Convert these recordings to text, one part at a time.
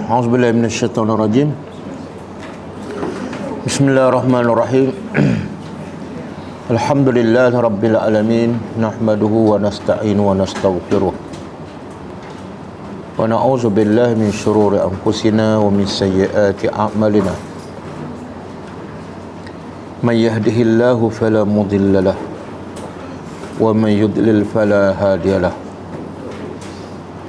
A'udzubillahi minasyaitonirrajim. Bismillahirrahmanirrahim. Alhamdulillahi rabbil alamin, nahmaduhu wa nasta'inu wa nastaghfiruh. Wa na'udzu billahi min syururi anfusina wa min sayyiati a'malina. May yahdihillahu fala mudilla lahu wa may yudlil fala hadiya lahu.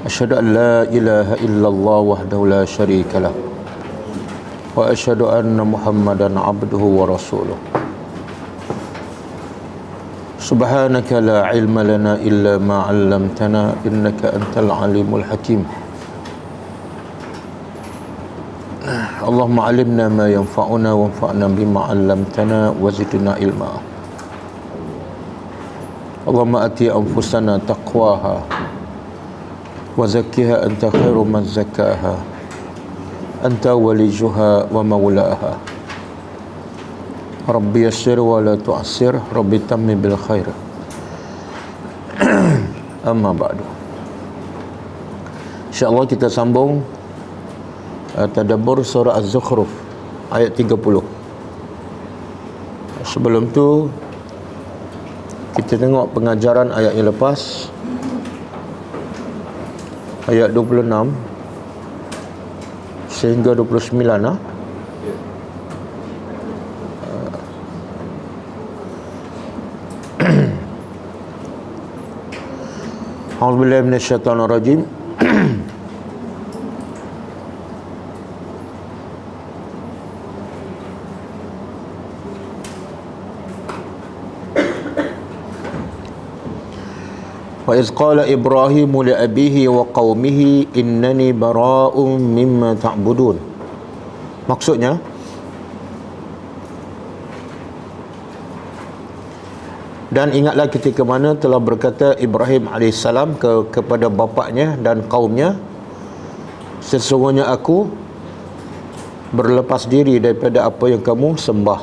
Asyhadu an la ilaha illallah wahdahu la syarika lah wa asyhadu anna Muhammadan abduhu wa rasuluh. Subhanaka la ilma lana illa ma 'allamtana innaka antal alimul hakim. Allahumma 'allimna ma yanfa'una wanfa'na bima 'allamtana wa zidna ilma. Allahumma ati anfusana taqwaha wa zakkiha anta khairu man zakkaha anta walijuha wa maulaha. Rabbi yassir wa la tu'assir, Rabbi tammi bil khair. Amma ba'du. InsyaAllah kita sambung tadabbur surah Az-Zukhruf ayat 30. Sebelum tu kita tengok pengajaran ayat yang lepas, ayat 26 sehingga 29 A'udzubillahi minasyaitonirrajim. Wa iz qala Ibrahimu li abihi wa qaumihi innani bara'un mimma ta'budun. Maksudnya, dan ingatlah ketika mana telah berkata Ibrahim AS kepada bapaknya dan kaumnya, sesungguhnya aku berlepas diri daripada apa yang kamu sembah.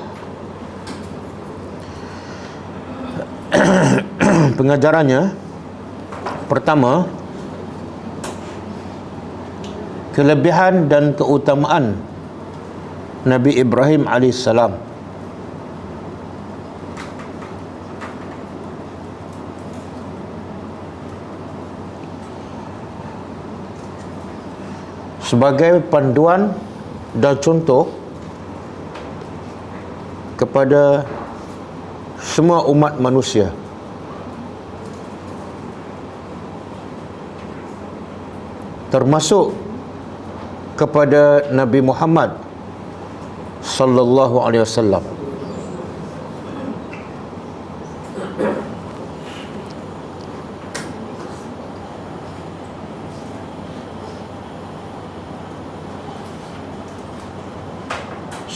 Pengajarannya, pertama, kelebihan dan keutamaan Nabi Ibrahim AS. Sebagai panduan dan contoh kepada semua umat manusia. Termasuk kepada Nabi Muhammad sallallahu alaihi wasallam.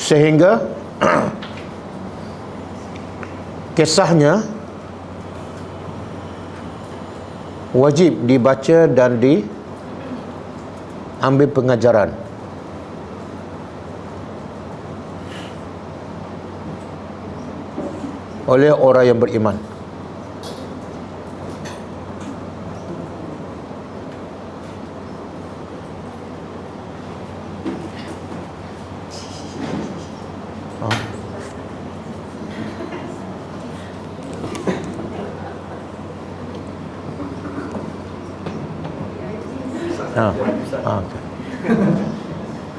Sehingga kisahnya wajib dibaca dan ambil pengajaran. Oleh orang yang beriman.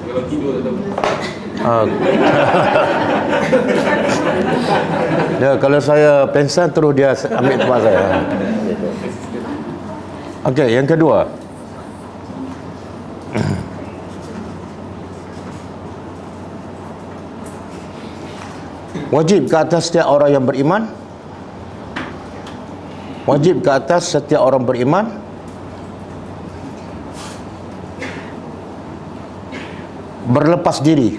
Kalau tidur tak tahu. Ya, kalau saya pensan terus dia ambil tempat saya. Okey, yang kedua, wajib ke atas setiap orang yang beriman, wajib ke atas setiap orang beriman berlepas diri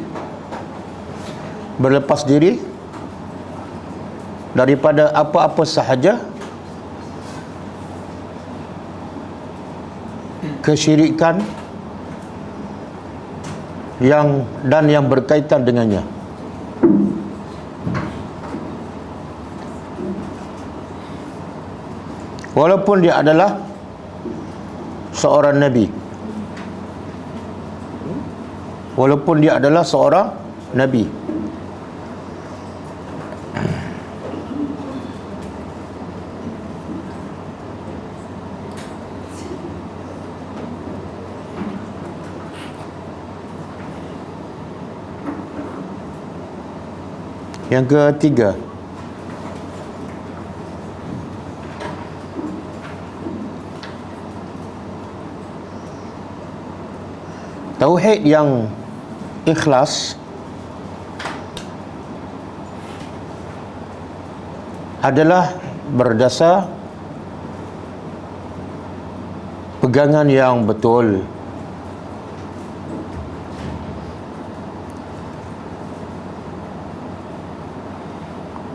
daripada apa-apa sahaja kesyirikan yang berkaitan dengannya. Walaupun dia adalah seorang nabi. walaupun dia adalah seorang Nabi. Yang ketiga, tauhid yang ikhlas adalah berdasar pegangan yang betul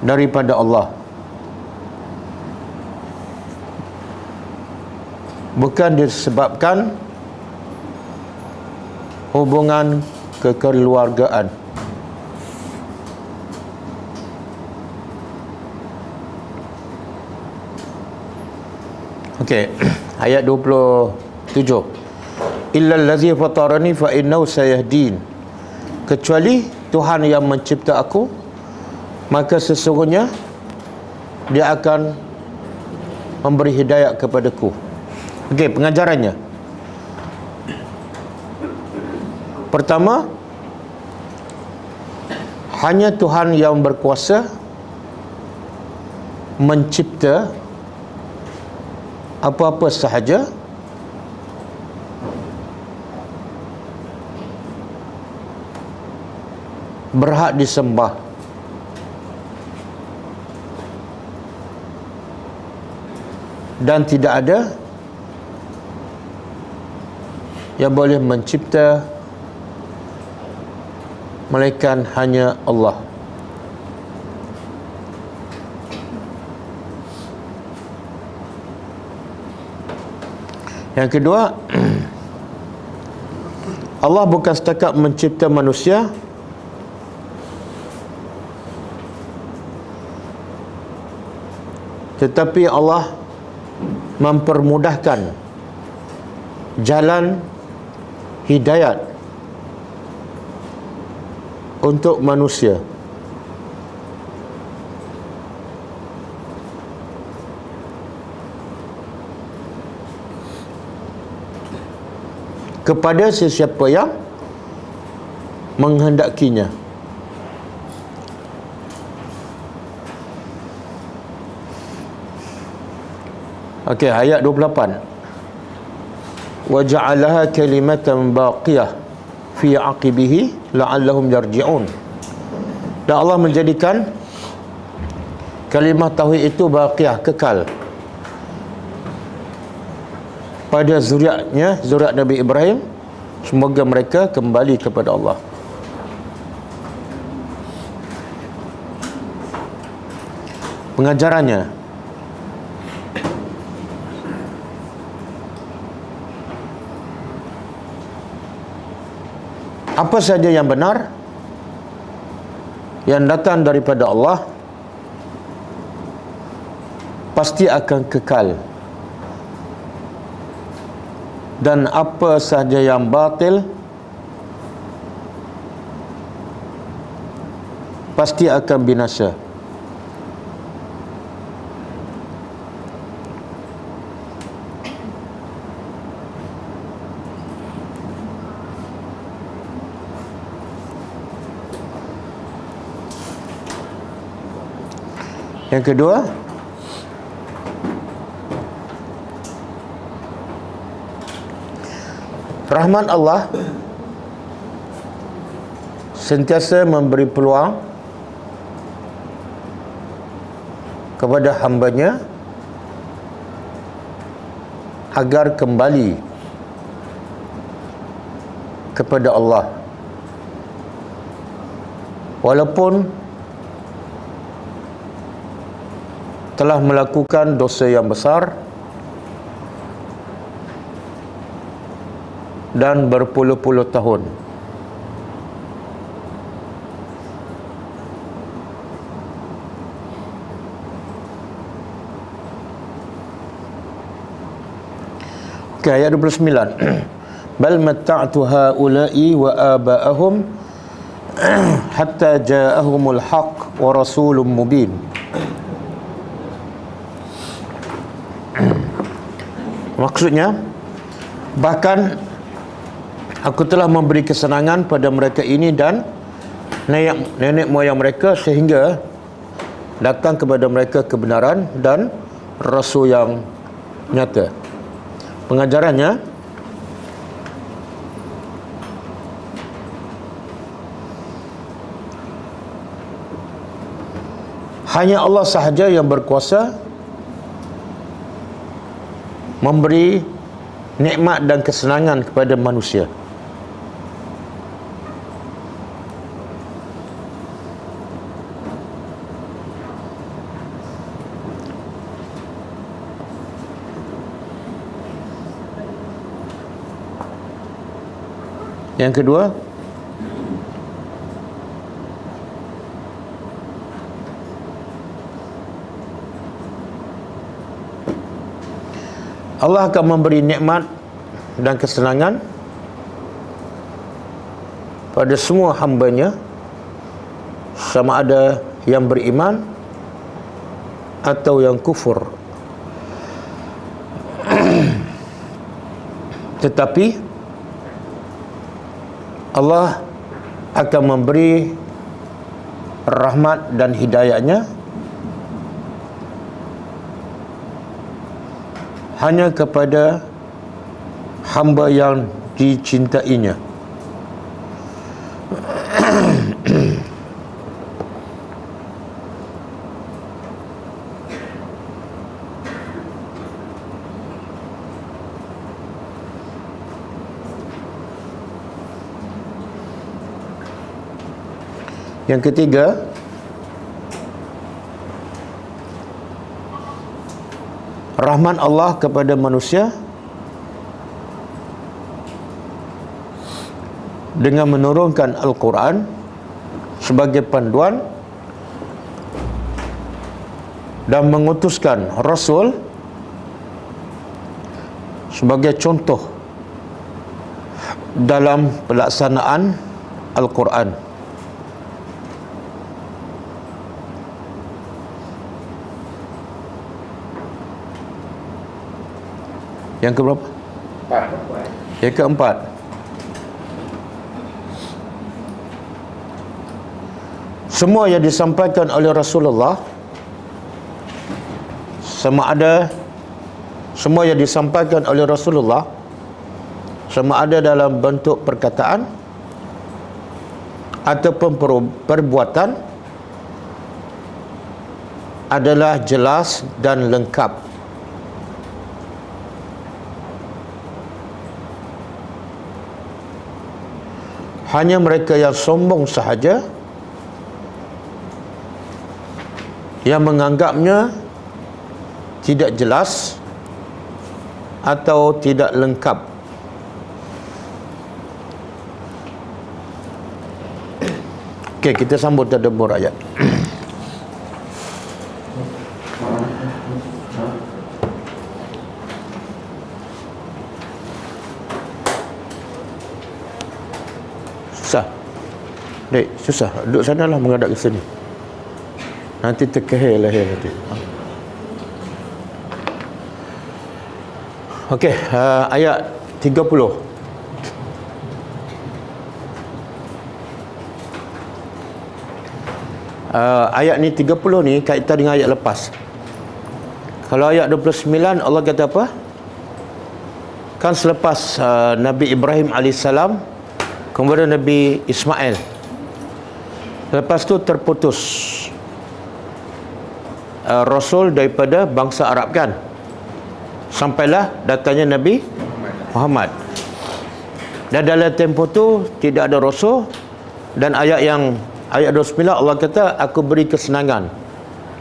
daripada Allah, bukan disebabkan hubungan kekeluargaan. Okey, ayat 27. Illal ladzi fatarani fa innahu sayahdin. Kecuali Tuhan yang mencipta aku, maka sesungguhnya dia akan memberi hidayah kepadaku. Okey, pengajarannya. Pertama, hanya Tuhan yang berkuasa mencipta apa-apa sahaja berhak disembah. Dan tidak ada yang boleh mencipta melainkan hanya Allah. Yang kedua, Allah bukan setakat mencipta manusia, tetapi Allah mempermudahkan jalan hidayat untuk manusia. Kepada sesiapa yang menghendakinya. Okey, ayat 28. Wa ja'alaha kalimatan baqiyah fi 'aqibihi la'allahum yarji'un. Dan Allah menjadikan kalimah tauhid itu baqiyah, kekal, pada zuriatnya, zuriat Nabi Ibrahim. Semoga mereka kembali kepada Allah. Pengajarannya, apa saja yang benar yang datang daripada Allah pasti akan kekal, dan apa sahaja yang batil pasti akan binasa. Yang kedua, rahmat Allah sentiasa memberi peluang kepada hamba-Nya agar kembali kepada Allah, walaupun telah melakukan dosa yang besar dan berpuluh-puluh tahun. Okey, ayat 29. bal matta'tu haula'i wa aba'ahum hatta ja'ahumul haqq wa rasulun mubin. Maksudnya, bahkan aku telah memberi kesenangan pada mereka ini dan nenek moyang mereka sehingga datang kepada mereka kebenaran dan rasul yang nyata. Pengajarannya, hanya Allah sahaja yang berkuasa memberi nikmat dan kesenangan kepada manusia. Yang kedua, Allah akan memberi nikmat dan kesenangan pada semua hamba-Nya, sama ada yang beriman atau yang kufur. Tetapi Allah akan memberi rahmat dan hidayahnya hanya kepada hamba yang dicintainya. Yang ketiga, rahmat Allah kepada manusia dengan menurunkan Al-Quran sebagai panduan dan mengutuskan Rasul sebagai contoh dalam pelaksanaan Al-Quran. Yang keberapa? Yang keempat, semua yang disampaikan oleh Rasulullah, sama ada dalam bentuk perkataan ataupun perbuatan adalah jelas dan lengkap. Hanya mereka yang sombong sahaja yang menganggapnya tidak jelas atau tidak lengkap. Okey, kita sambut tadabbur ayat. Susah. Dek, susah. Duduk sana lah menghadap ke sini. Nanti terkehil lahir nanti. Okey, ayat 30. Ayat ni 30 ni kaitan dengan ayat lepas. Kalau ayat 29 Allah kata apa? Kan selepas Nabi Ibrahim AS kemudian Nabi Ismail, lepas tu terputus Rasul daripada bangsa Arab kan, sampailah datangnya Nabi Muhammad. Dan dalam tempoh tu tidak ada Rasul. Dan ayat 29 Allah kata aku beri kesenangan,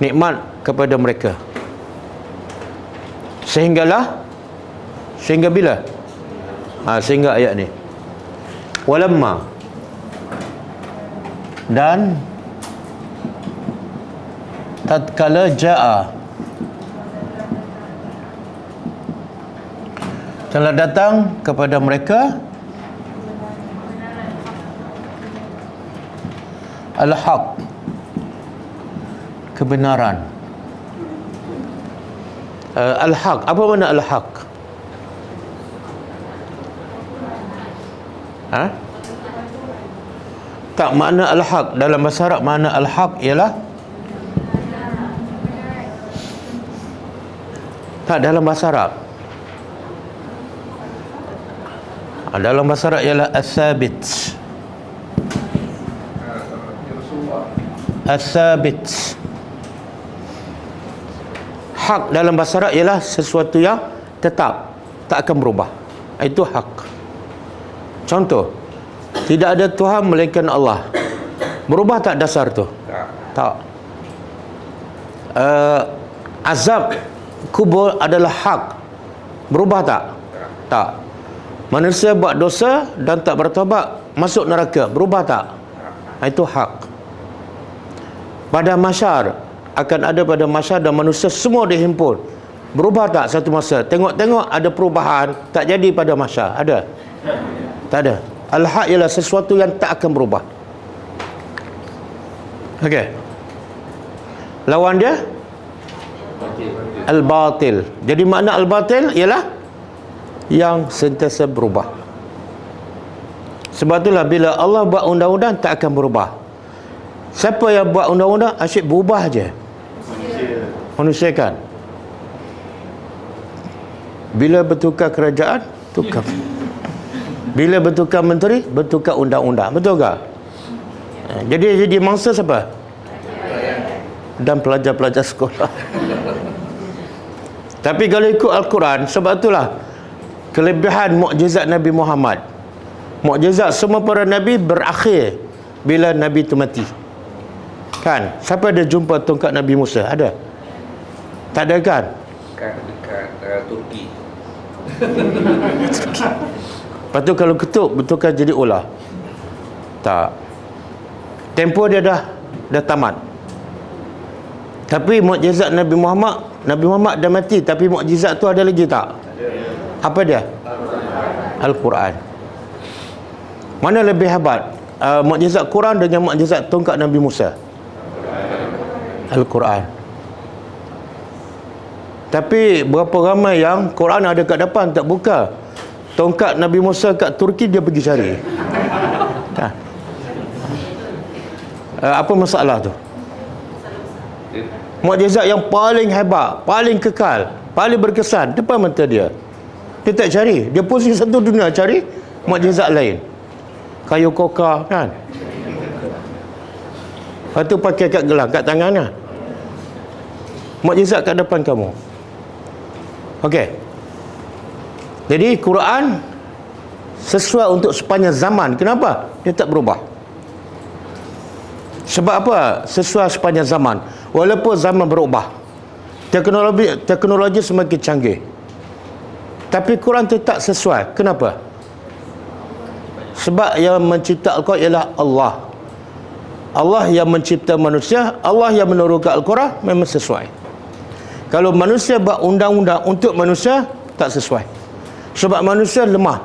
nikmat kepada mereka. Sehingga bila? Sehingga ayat ni, walamma, dan tatkala telah datang kepada mereka al-haq, kebenaran. Al-haq, apa makna al-haq? Tak, makna al-haq dalam bahasa Arab, makna al-haq ialah tak dalam bahasa Arab. Dalam bahasa Arab ialah as-sabit. As-sabit. Hak dalam bahasa Arab ialah sesuatu yang tetap, tak akan berubah. Itu hak. Contoh, tidak ada Tuhan melainkan Allah. Berubah tak dasar tu? Tak. Azab kubur adalah hak. Berubah tak? Tak. Manusia buat dosa dan tak bertaubat, masuk neraka. Berubah tak? Itu hak. Pada mahsyar, akan ada pada mahsyar dan manusia semua dihimpun. Berubah tak satu masa? Tengok-tengok ada perubahan, tak jadi pada mahsyar. Ada? Tak ada. Al-haq ialah sesuatu yang tak akan berubah. Okey. Lawan dia al-batil. Jadi makna al-batil ialah yang sentiasa berubah. Sebab itulah bila Allah buat undang-undang tak akan berubah. Siapa yang buat undang-undang asyik berubah je? Manusia kan. Bila bertukar kerajaan, tukar. Bila bertukar menteri, bertukar undang-undang. Betul tak? Jadi mangsa siapa? Dan pelajar-pelajar sekolah. Tapi kalau ikut Al-Quran, sebab itulah kelebihan mukjizat Nabi Muhammad. Mukjizat semua para Nabi berakhir bila Nabi itu mati. Kan? Siapa ada jumpa tongkat Nabi Musa? Ada? Tak ada kan? Dekat Turki. Lepas tu kalau ketuk, betulkan jadi ular. Tak. Tempoh dia dah tamat. Tapi mukjizat Nabi Muhammad dah mati, tapi mukjizat tu ada lagi tak? Apa dia? Al-Quran. Mana lebih hebat? Mukjizat Quran dengan mukjizat tongkat Nabi Musa? Al-Quran. Tapi berapa ramai yang Quran ada kat depan tak buka. Tongkat Nabi Musa kat Turki dia pergi cari. Apa masalah tu? Mukjizat yang paling hebat, paling kekal, paling berkesan depan mata dia. Dia tak cari. Dia pusing satu dunia cari mukjizat lain. Kayu kokar kan. Lepas tu pakai kat gelang, kat tangannya. Mukjizat kat depan kamu. Okey. Jadi Quran sesuai untuk sepanjang zaman. Kenapa? Dia tak berubah. Sebab apa? Sesuai sepanjang zaman. Walaupun zaman berubah, teknologi semakin canggih, tapi Quran tetap sesuai. Kenapa? Sebab yang mencipta Al-Quran ialah Allah. Allah yang mencipta manusia, Allah yang menurunkan Al-Quran, memang sesuai. Kalau manusia buat undang-undang untuk manusia, tak sesuai. Sebab manusia lemah.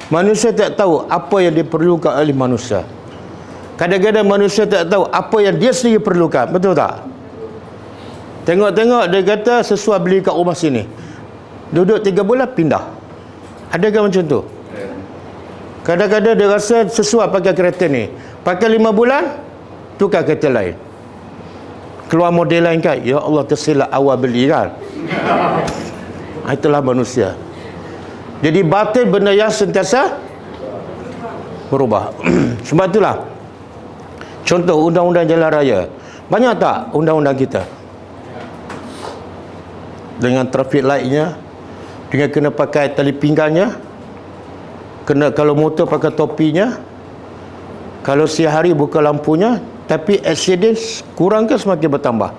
Manusia tak tahu apa yang diperlukan oleh manusia. Kadang-kadang manusia tak tahu apa yang dia sendiri perlukan. Betul tak? Tengok-tengok dia kata sesuai beli kat rumah sini. Duduk 3 bulan pindah. Adakah macam tu? Kadang-kadang dia rasa sesuai pakai kereta ni. Pakai 5 bulan, tukar kereta lain. Keluar model lain kan? Ya Allah, tersilap awal beli kan? Itulah manusia. Jadi batil benda yang sentiasa berubah. Sebab itulah contoh undang-undang jalan raya. Banyak tak undang-undang kita? Dengan traffic lightnya, dengan kena pakai tali pinggangnya, kena kalau motor pakai topinya, kalau siang hari buka lampunya. Tapi accident kurang ke semakin bertambah?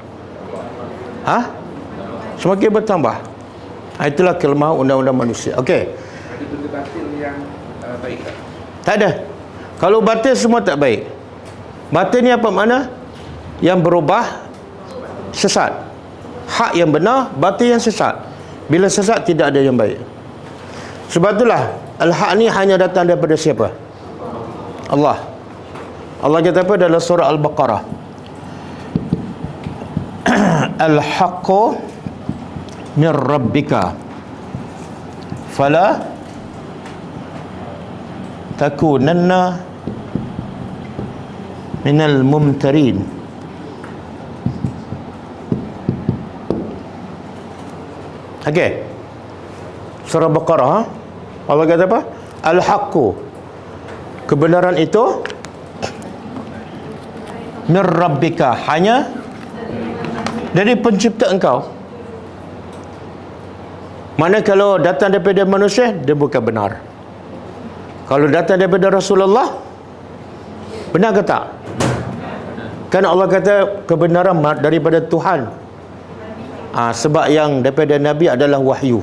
Semakin bertambah. Itulah kelemahan undang-undang manusia. Okey. Ada benda batil yang baik tak? Tak ada. Kalau batil semua tak baik. Batil ni apa makna? Yang berubah, sesat. Hak yang benar, batil yang sesat. Bila sesat tidak ada yang baik. Sebab itulah al-haq ni hanya datang daripada siapa? Allah. Allah kata apa dalam surah Al-Baqarah? Al-haqqu min rabbika fala takunanna minal mumtarin. Okey. Surah Baqarah, ha? Allah kata apa? Al-haqqu, kebenaran itu min rabbika, hanya dari pencipta engkau. Mana kalau datang daripada manusia, dia bukan benar. Kalau datang daripada Rasulullah, benar ke tak? Kan Allah kata kebenaran daripada Tuhan. Sebab yang daripada Nabi adalah wahyu.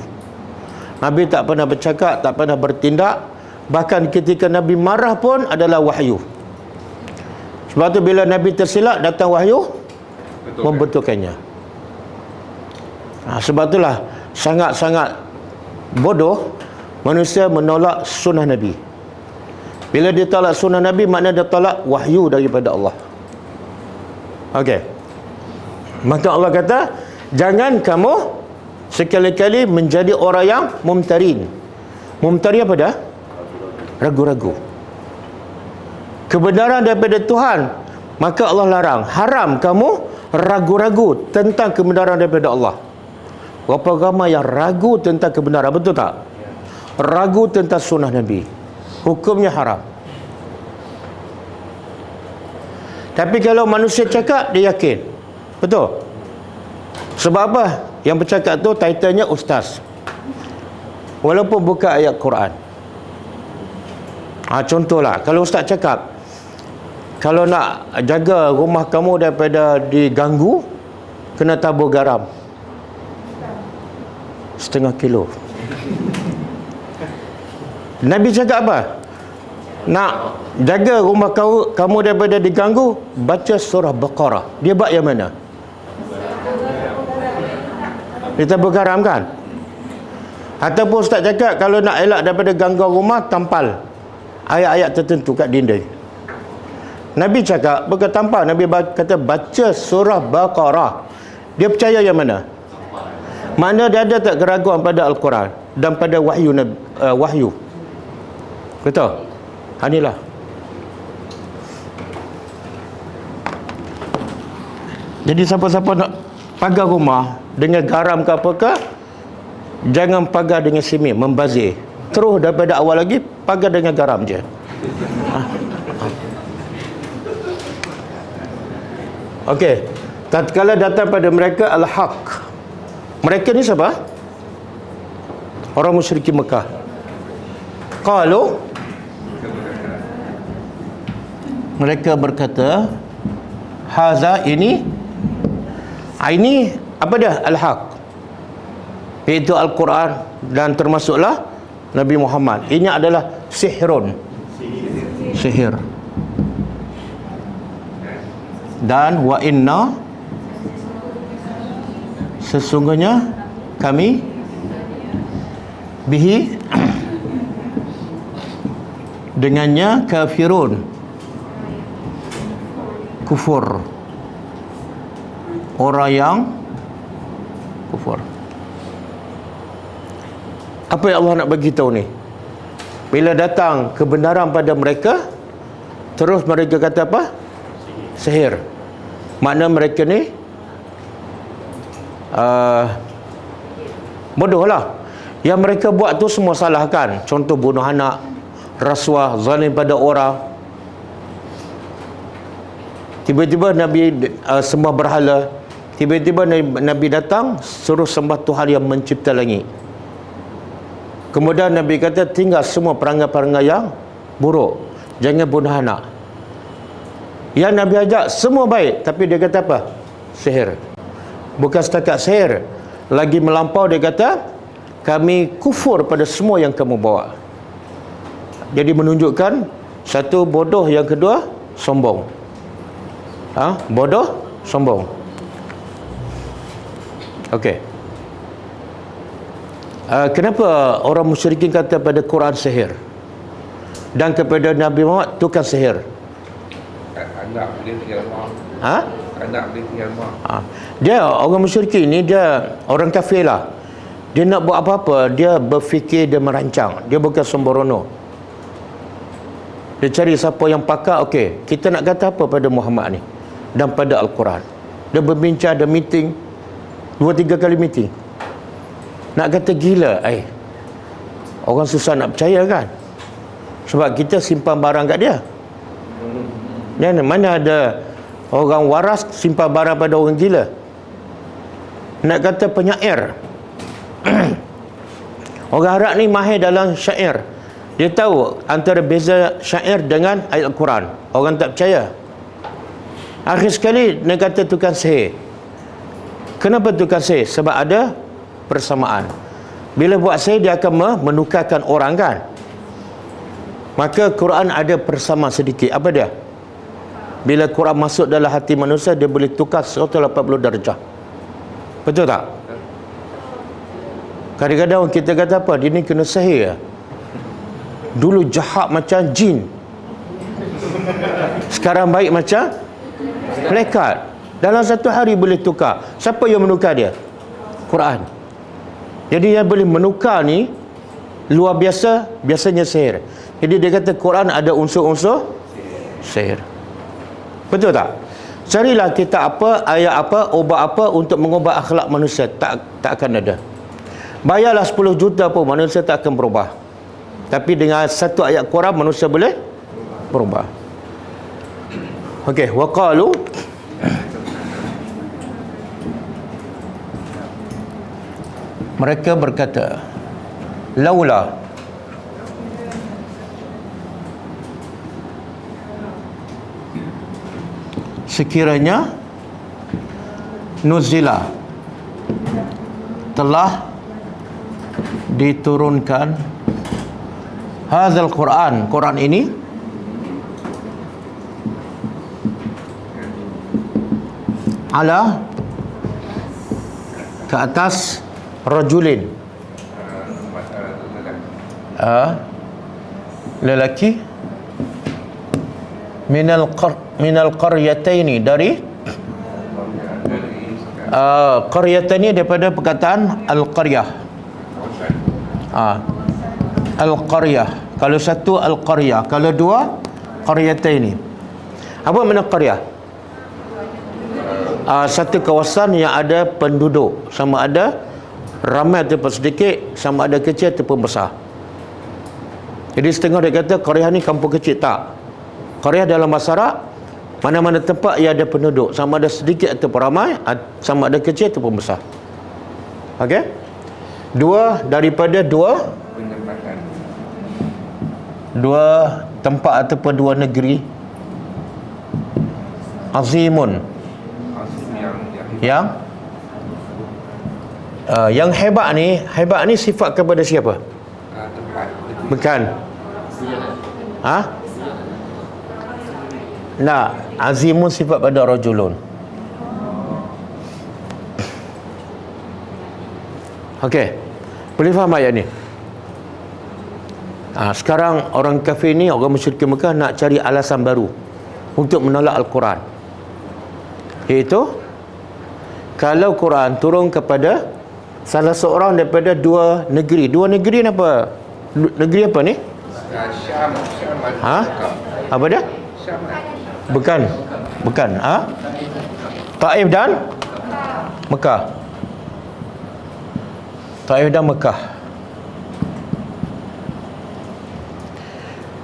Nabi tak pernah bercakap, tak pernah bertindak. Bahkan ketika Nabi marah pun adalah wahyu. Sebab tu bila Nabi tersilap, datang wahyu membetulkannya. Sebab itulah sangat-sangat bodoh manusia menolak sunnah Nabi. Bila dia tolak sunnah Nabi, maknanya dia tolak wahyu daripada Allah. Okey. Maka Allah kata, jangan kamu sekali-kali menjadi orang yang mumtarin. Mumtarin apa dah? Ragu-ragu. Kebenaran daripada Tuhan, maka Allah larang, haram kamu ragu-ragu tentang kebenaran daripada Allah. Berapa ramai yang ragu tentang kebenaran, betul tak? Ragu tentang sunnah Nabi, hukumnya haram. Tapi kalau manusia cakap, dia yakin. Betul? Sebab apa? Yang bercakap tu titlenya ustaz, walaupun bukan ayat Quran. Contohlah, kalau ustaz cakap, kalau nak jaga rumah kamu daripada diganggu, kena tabur garam 0,5 kilo. Nabi cakap apa? Nak jaga rumah kamu daripada diganggu, baca surah Baqarah. Dia buat yang mana? Dia tabur garam kan? Ataupun ustaz cakap, kalau nak elak daripada gangguan rumah, tampal ayat-ayat tertentu kat dinding. Nabi cakap, bukan tampal. Nabi kata baca surah Baqarah. Dia percaya yang mana? Mana dia ada tak keraguan pada Al-Quran dan pada wahyu? Betul? Inilah. Jadi siapa-siapa nak pagar rumah dengan garam ke apakah, jangan pagar dengan simen, membazir. Terus daripada awal lagi, pagar dengan garam je. Okey. Tatkala datang pada mereka al-haq. Mereka ni siapa? Orang musyrikin Mekah. Qalu, mereka berkata, haza, ini apa dia? Al-haq, iaitu Al-Quran dan termasuklah Nabi Muhammad. Ini adalah sihir. Dan wa inna, sesungguhnya kami, bihi, dengannya, kafirun, kufur, orang yang kufur. Apa yang Allah nak bagi tahu ni? Bila datang kebenaran pada mereka, terus mereka kata apa? Sihir. Makna mereka ni bodoh lah. Yang mereka buat tu semua salah kan? Contoh bunuh anak, rasuah, zalim pada orang. Tiba-tiba Nabi sembah berhala. Tiba-tiba Nabi datang suruh sembah Tuhan yang mencipta langit. Kemudian Nabi kata tinggal semua perangai-perangai yang buruk, jangan bunuh anak. Yang Nabi ajak semua baik, tapi dia kata apa? Sihir. Bukan setakat sihir, lagi melampau, dia kata kami kufur pada semua yang kamu bawa. Jadi menunjukkan satu bodoh, yang kedua sombong. Bodoh, sombong. Okey. Kenapa orang musyrikin kata pada Quran sihir dan kepada Nabi Muhammad tukang sihir? Anak boleh tinggal mak. Ha? Anak boleh tinggal mak. Dia orang musyrikin ni, dia orang kafir lah. Dia nak buat apa-apa, dia berfikir, dia merancang. Dia bukan sembrono. Dia cari siapa yang pakar. Okey, kita nak kata apa pada Muhammad ni dan pada Al-Quran. Dia berbincang, dia meeting 2-3 kali meeting. Nak kata gila, orang susah nak percaya kan, sebab kita simpan barang kat dia. Dan mana ada orang waras simpan barang pada orang gila. Nak kata penyair. Orang Arab ni mahir dalam syair. Dia tahu antara beza syair dengan ayat Al-Quran. Orang tak percaya. Akhir sekali dia kata tukang sihir. Kenapa tukang sihir? Sebab ada persamaan. Bila buat sihir dia akan menukarkan orang kan. Maka Quran ada persamaan sedikit. Apa dia? Bila Quran masuk dalam hati manusia, dia boleh tukar 180 darjah. Betul tak? Kadang-kadang kita kata apa? Dia ni kena sihir. Dulu jahat macam jin, sekarang baik macam malaikat. Dalam satu hari boleh tukar. Siapa yang menukar dia? Quran. Jadi yang boleh menukar ni luar biasa, biasanya sihir. Jadi dia kata Quran ada unsur-unsur sihir. Betul tak? Carilah kita apa, ayat apa, ubat apa untuk mengubah akhlak manusia. Tak akan ada. Bayarlah 10 juta pun manusia tak akan berubah. Tapi dengan satu ayat Quran manusia boleh berubah. Okey, waqalu, mereka berkata, laula sekiranya nuzila telah diturunkan hadzal Quran, Quran ini ala, ke atas rajulin, lelaki, minal qaryataini, dari qaryataini daripada perkataan al-qaryah. Al-qaryah. Kalau satu al-qaryah, kalau dua qaryataini. Apa makna qaryah? Satu kawasan yang ada penduduk, sama ada ramai ataupun sedikit, sama ada kecil ataupun besar. Jadi setengah dia kata qaryah ni kampung kecil. Tak. Qaryah dalam bahasa Arab, mana-mana tempat yang ada penduduk, sama ada sedikit ataupun ramai, sama ada kecil ataupun besar. Okey? Dua daripada dua tempat ataupun dua negeri. Azimun, yang hebat ni sifat kepada siapa? Bukan. Nah, azimun sifat pada rajulun. Okey, boleh faham ayat ni? Sekarang orang kafir ni, orang musyrik Mekah nak cari alasan baru untuk menolak Al-Quran, iaitu kalau Quran turun kepada salah seorang daripada dua negeri. Dua negeri ni apa? Negeri apa ni? Syam. Apa dia? Syam. Bukan. Taif dan Mekah. Taif dan Mekah.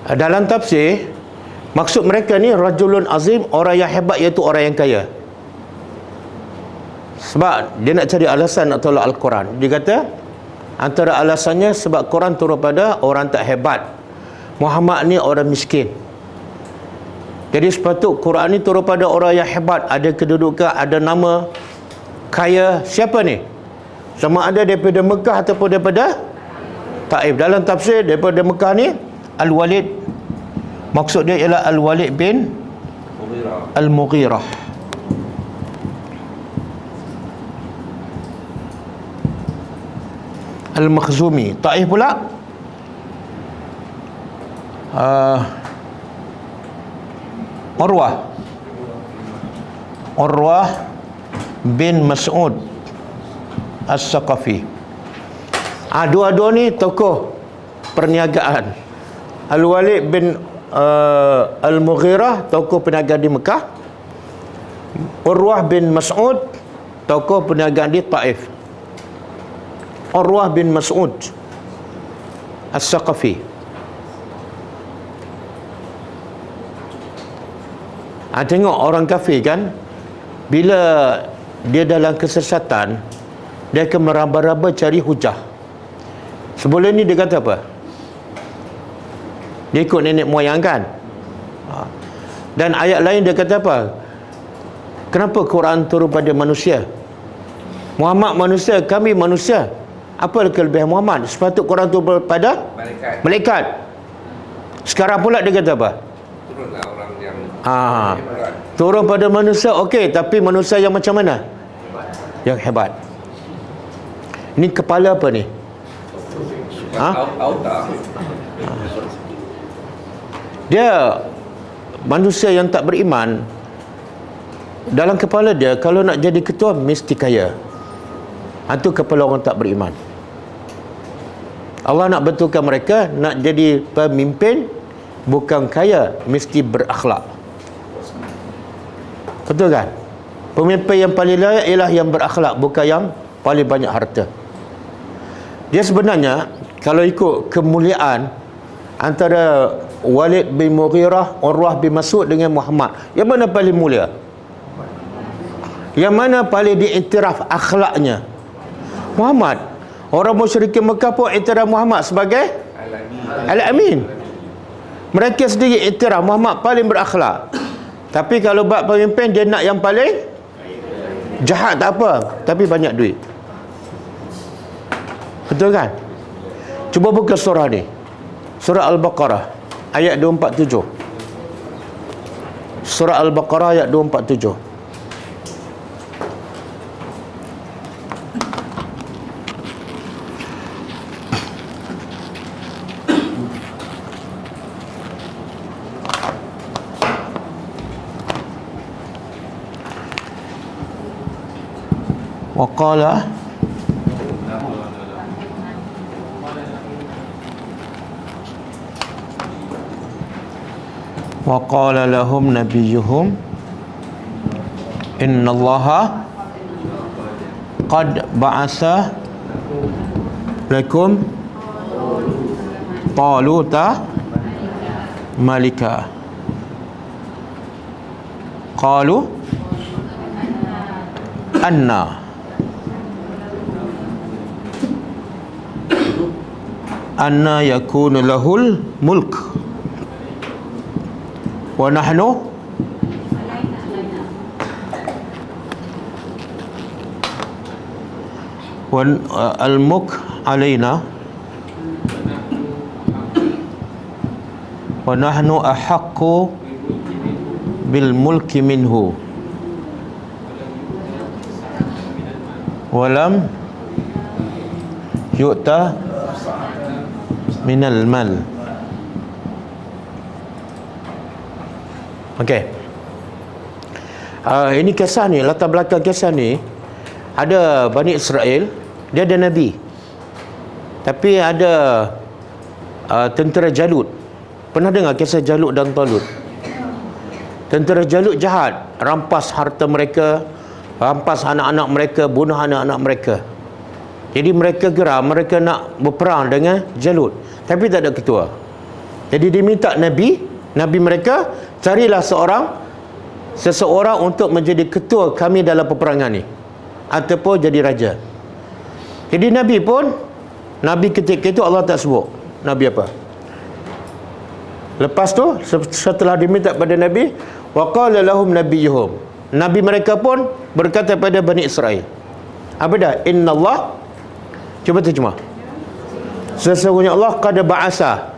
Dalam tafsir, maksud mereka ni rajulun azim, orang yang hebat, iaitu orang yang kaya. Sebab dia nak cari alasan nak tolak Al-Quran. Dia kata antara alasannya sebab Quran turun pada orang tak hebat, Muhammad ni orang miskin. Jadi sepatut Quran ni turun pada orang yang hebat, ada kedudukan, ada nama, kaya. Siapa ni? Sama ada daripada Mekah ataupun daripada Taif. Dalam tafsir daripada Mekah ni Al-Walid, maksud dia ialah Al-Walid bin Al-Mughirah. Al-Makhzumi. Taif pula Urwah bin Mas'ud As-Saqafi. Dua-dua ni tokoh perniagaan. Al-Walid bin Al-Mughirah, tokoh perniagaan di Mekah. Urwah bin Mas'ud, tokoh perniagaan di Taif. Urwah bin Mas'ud As-Saqafi. Tengok orang kafir kan, bila dia dalam kesesatan, dia akan meraba-raba cari hujah. Sebelum ni dia kata apa? Dia ikut nenek moyang kan. Dan ayat lain dia kata apa? Kenapa Quran turun pada manusia? Muhammad manusia, kami manusia. Apa kelebihan Muhammad? Sepatut Quran turun pada malaikat. Sekarang pula dia kata apa? Turunlah orang yang turun pada manusia, okey, tapi manusia yang macam mana? Yang hebat. Ini kepala apa ni? Dia manusia yang tak beriman. Dalam kepala dia, kalau nak jadi ketua mesti kaya. Itu kepala orang tak beriman. Allah nak betulkan mereka, nak jadi pemimpin bukan kaya, mesti berakhlak. Betul kan? Pemimpin yang paling layak ialah yang berakhlak, bukan yang paling banyak harta. Dia sebenarnya kalau ikut kemuliaan antara Walid bin Mughirah, Urwah bin Mas'ud dengan Muhammad, yang mana paling mulia? Yang mana paling diiktiraf akhlaknya? Muhammad. Orang musyrikin Mekah pun iktiraf Muhammad sebagai Al-Amin. Mereka sendiri iktiraf Muhammad paling berakhlak. Tapi kalau bab pemimpin, dia nak yang paling jahat tak apa, tapi banyak duit. Betul kan? Cuba buka surah ni. Surah Al-Baqarah ayat 247. Surah Al-Baqarah ayat 247. Waqala lahum nabiyuhum innallaha qad ba'asa lakum taluta malika. Qalu anna yakunu lahul mulk wa nahnu al-mulk alaina wa nahnu ahaqqu bil mulki minhu walam yu'ta minal mal. Okey. Ini kisah ni, latar belakang kisah ni, ada Bani Israel, dia ada Nabi. Tapi ada tentera Jalut. Pernah dengar kisah Jalut dan Talut? Tentera Jalut jahat, rampas harta mereka, rampas anak-anak mereka, bunuh anak-anak mereka. Jadi mereka geram, mereka nak berperang dengan Jalut, tapi tak ada ketua. Jadi diminta Nabi mereka, carilah seseorang untuk menjadi ketua kami dalam peperangan ni, ataupun jadi raja. Jadi Nabi ketika itu Allah tak sebut Nabi apa. Lepas tu setelah diminta pada Nabi, waqala lahum nabiyuhum, Nabi mereka pun berkata pada Bani Israel, apa dah? Innallah, cuba terjemah. Sesungguhnya Allah qad ba'asa,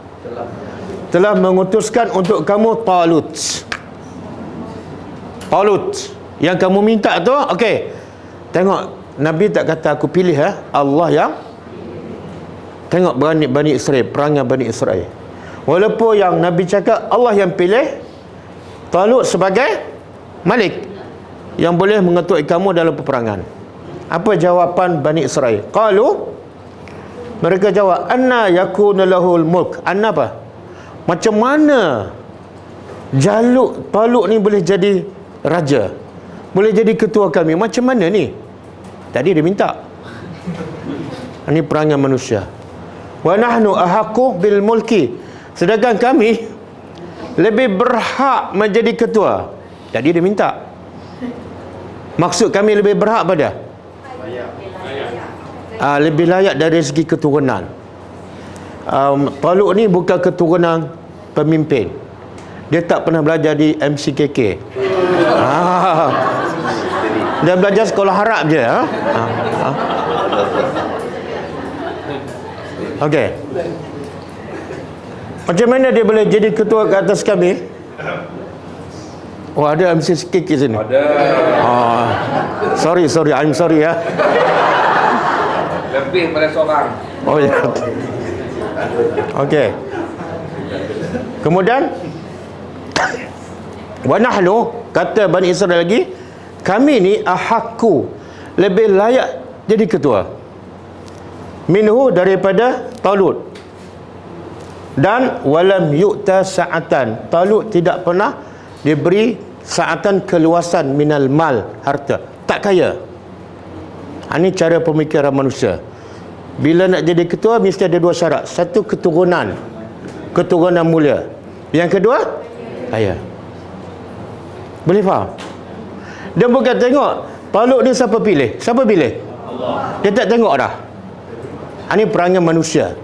telah mengutuskan untuk kamu Talut. Yang kamu minta tu, okey. Tengok, Nabi tak kata aku pilih, Allah yang Tengok Bani Israel, perangai Bani Israel. Walaupun yang Nabi cakap Allah yang pilih Talut sebagai Malik yang boleh mengetuk kamu dalam peperangan. Apa jawapan Bani Israel? Mereka jawab, anna yakunu lahul mulk. Anna apa? Macam mana Talut ni boleh jadi raja, boleh jadi ketua kami? Macam mana ni? Tadi dia minta. Ini perangai manusia. Wa nahnu ahaqqu bil mulki. Sedangkan kami lebih berhak menjadi ketua. Tadi dia minta. Maksud kami lebih berhak pada? Lebih layak dari segi keturunan. Talut ni bukan keturunan pemimpin. Dia tak pernah belajar di MCKK. Dia belajar sekolah Arab je. Okey. Macam mana dia boleh jadi ketua ke atas kami? Oh, ada MCKK sini. Ada. Sorry, I'm sorry ya. Lebih pada seorang. Oh ya. Okey. Kemudian wa nahnu, kata Bani Israel lagi, kami ni ahaqqu, lebih layak jadi ketua minhu, daripada Talut. Dan walam yu'ta sa'atan, Talut tidak pernah diberi sa'atan, keluasan, minal mal, harta, tak kaya. Ini cara pemikiran manusia. Bila nak jadi ketua mesti ada dua syarat. Satu, keturunan mulia. Yang kedua, kaya. Boleh faham? Dia bukan tengok Talut ni siapa pilih. Allah. Dia tak tengok dah. Ini perangai manusia.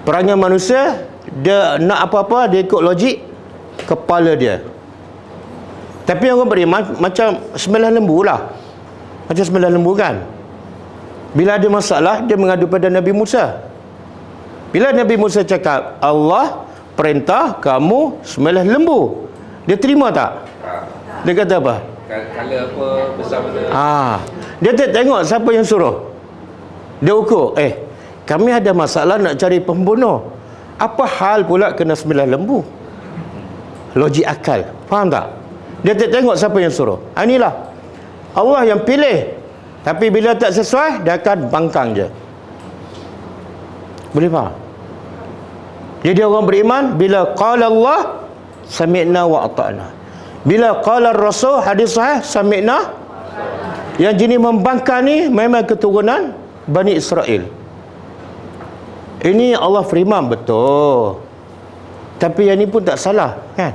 Perangai manusia, dia nak apa-apa dia ikut logik kepala dia. Tapi orang beriman macam sembilan lembu lah. Macam sembilan lembu kan. Bila ada masalah, dia mengadu pada Nabi Musa. Bila Nabi Musa cakap, Allah perintah kamu sembilan lembu, dia terima tak? Dia kata apa? Kala apa, besar mana? Dia tak tengok siapa yang suruh. Dia ukur, kami ada masalah nak cari pembunuh. Apa hal pula kena sembilan lembu? Logik akal. Faham tak? Dia tak tengok siapa yang suruh. Inilah Allah yang pilih. Tapi bila tak sesuai, dia akan bangkang je. Boleh faham? Jadi orang beriman, bila qala Allah, sami'na wa ata'na. Bila qala Rasul, hadis sahih, sami'na. Yang jenis membangkang ni memang keturunan Bani Israel. Ini Allah firman betul. Tapi yang ni pun tak salah, kan?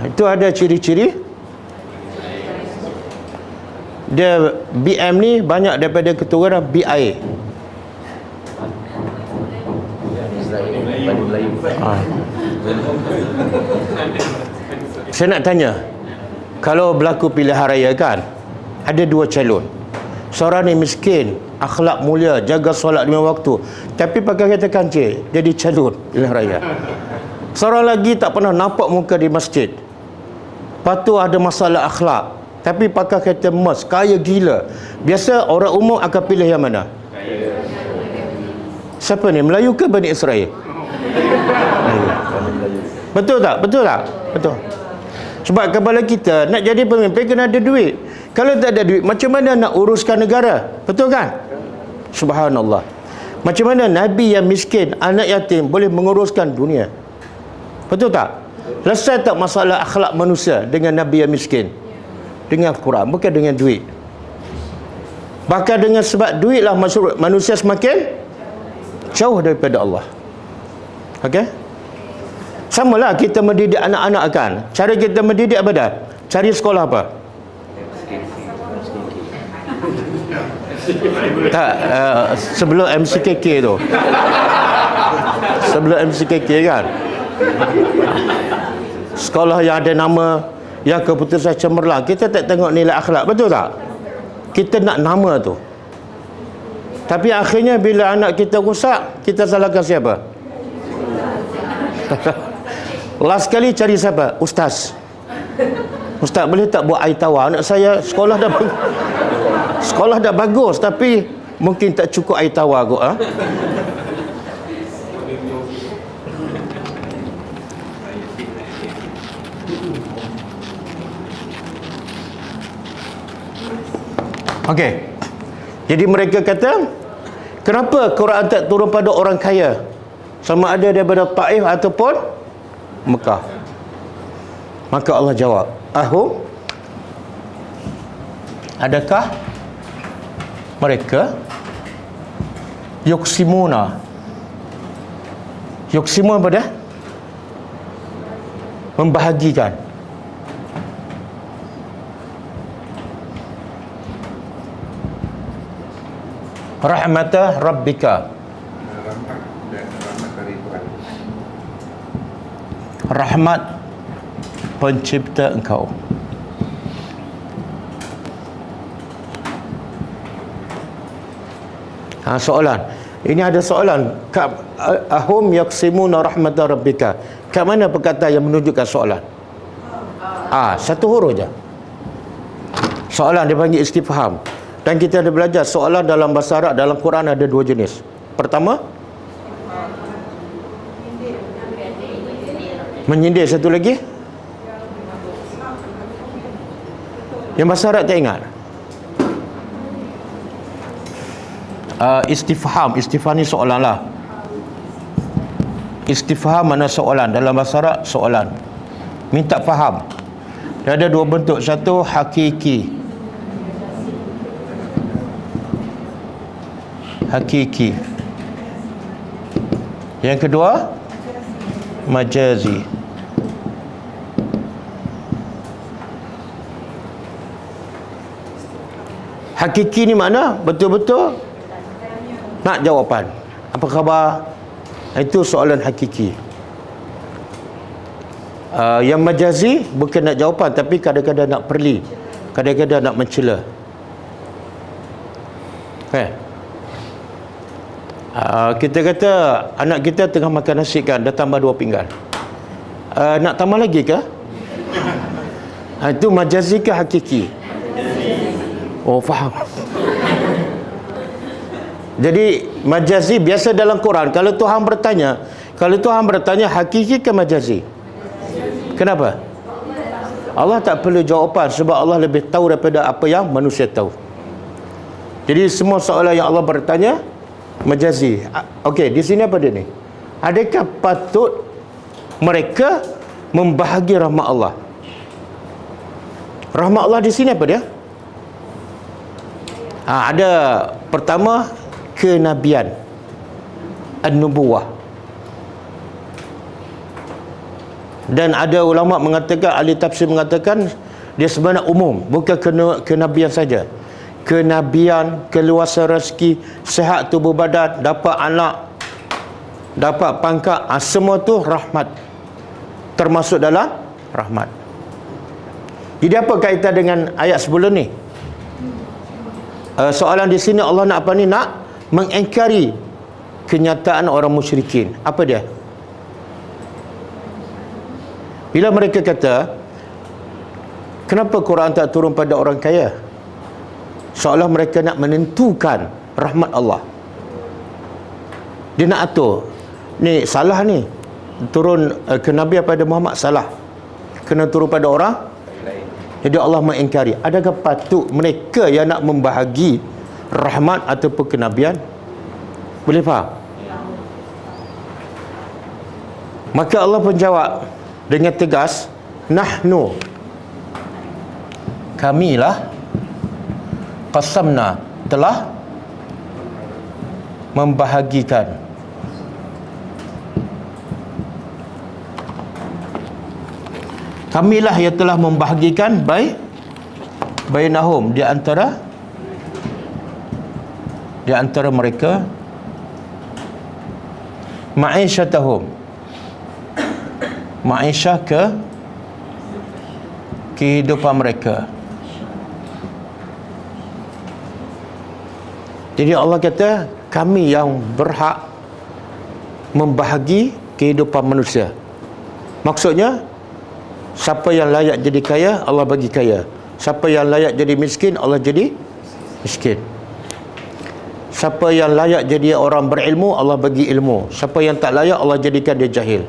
Itu ada ciri-ciri. Dia BM ni banyak daripada keturunan BI. Saya nak tanya, kalau berlaku pilihan raya kan, ada dua calon. Seorang ni miskin, akhlak mulia, jaga solat 5 waktu, tapi pakai kereta kancil, jadi calon pilihan raya. Seorang lagi tak pernah nampak muka di masjid, lepas tu ada masalah akhlak, tapi pakai kereta emas, kaya gila. Biasa orang umum akan pilih yang mana? Siapa ni? Melayu ke Bani Israel? Betul tak? Betul. Sebab kepala kita nak jadi pemimpin kena ada duit. Kalau tak ada duit, macam mana nak uruskan negara? Betul kan? Subhanallah. Macam mana Nabi yang miskin, anak yatim boleh menguruskan dunia? Betul tak? Selesai tak masalah akhlak manusia dengan Nabi yang miskin? Dengan Quran, bukan dengan duit. Bahkan dengan sebab duitlah manusia semakin jauh daripada Allah. Okey? Samalah kita mendidik anak-anak kan. Cara kita mendidik apa dah? Cari sekolah apa? Tak, sebelum MCKK tu. Sebelum MCKK kan. Sekolah yang ada nama, yang keputusan cemerlang. Kita tak tengok nilai akhlak, betul tak? Kita nak nama tu. Tapi akhirnya bila anak kita rosak, kita salahkan siapa? Last kali cari siapa? Ustaz. Ustaz boleh tak buat air tawar? Anak saya sekolah dah bagus tapi Mungkin tak cukup air tawar kot, ha? Okey. Jadi mereka kata, kenapa Quran tak turun pada orang kaya? Sama ada daripada Taif ataupun Mekah. Maka Allah jawab, adakah mereka yuksimuna apa dah? Membahagikan rahmatah rabbika, rahmat pencipta engkau. Soalan. Ini ada soalan. Ahum yaqsimuna rahmata rabbika. Kat mana perkataan yang menunjukkan soalan? Satu huruf je. Soalan dipanggil istifham. Dan kita ada belajar soalan dalam bahasa Arab, dalam Quran ada dua jenis. Pertama, menyindir. Satu lagi, yang bahasa Arab tak ingat. Istifham ni soalan lah. Istifham mana soalan. Dalam bahasa Arab soalan, minta faham. Dia ada dua bentuk. Satu hakiki, yang kedua majazi. Hakiki ni makna betul-betul nak jawapan. Apa khabar? Itu soalan hakiki. Yang majazi bukan nak jawapan, tapi kadang-kadang nak perli, kadang-kadang nak mencela. Kita kata anak kita tengah makan nasi kan, dah tambah 2 pinggan. Nak tambah lagi ke? Itu majazi ke hakiki? Oh, faham. Jadi majazi biasa dalam Quran, kalau Tuhan bertanya hakiki ke majazi? Kenapa? Allah tak perlu jawapan, sebab Allah lebih tahu daripada apa yang manusia tahu. Jadi semua soalan yang Allah bertanya majazi. Okey, di sini apa dia ni? Adakah patut mereka membahagi rahmat Allah? Rahmat Allah di sini apa dia? Ada pertama kenabian, an-nubuwah. Dan ada ulama mengatakan, ahli tafsir mengatakan dia sebenarnya umum, bukan kenabian saja. Kenabian, keluasan rezeki, sihat tubuh badan, dapat anak, dapat pangkat, semua tu rahmat, termasuk dalam rahmat. Jadi apa kaitan dengan ayat sebelum ni? Soalan di sini Allah nak apa ni? Nak mengingkari kenyataan orang musyrikin. Apa dia? Bila mereka kata, kenapa Quran tak turun pada orang kaya? Seolah mereka nak menentukan rahmat Allah. Dia nak atur. Ni salah ni. Turun ke Nabi pada Muhammad salah. Kena turun pada orang. Jadi Allah mengingkari. Adakah patut mereka yang nak membahagi rahmat ataupun kenabian? Boleh faham? Maka Allah pun jawab dengan tegas, nahnu, kamilah, qasamna, telah membahagikan, kamilah yang telah membahagikan bainahum, di antara mereka, ma'isyatahum, ma'isyah kehidupan mereka. Jadi Allah kata, kami yang berhak membahagi kehidupan manusia. Maksudnya, siapa yang layak jadi kaya, Allah bagi kaya. Siapa yang layak jadi miskin, Allah jadi miskin. Siapa yang layak jadi orang berilmu, Allah bagi ilmu. Siapa yang tak layak, Allah jadikan dia jahil.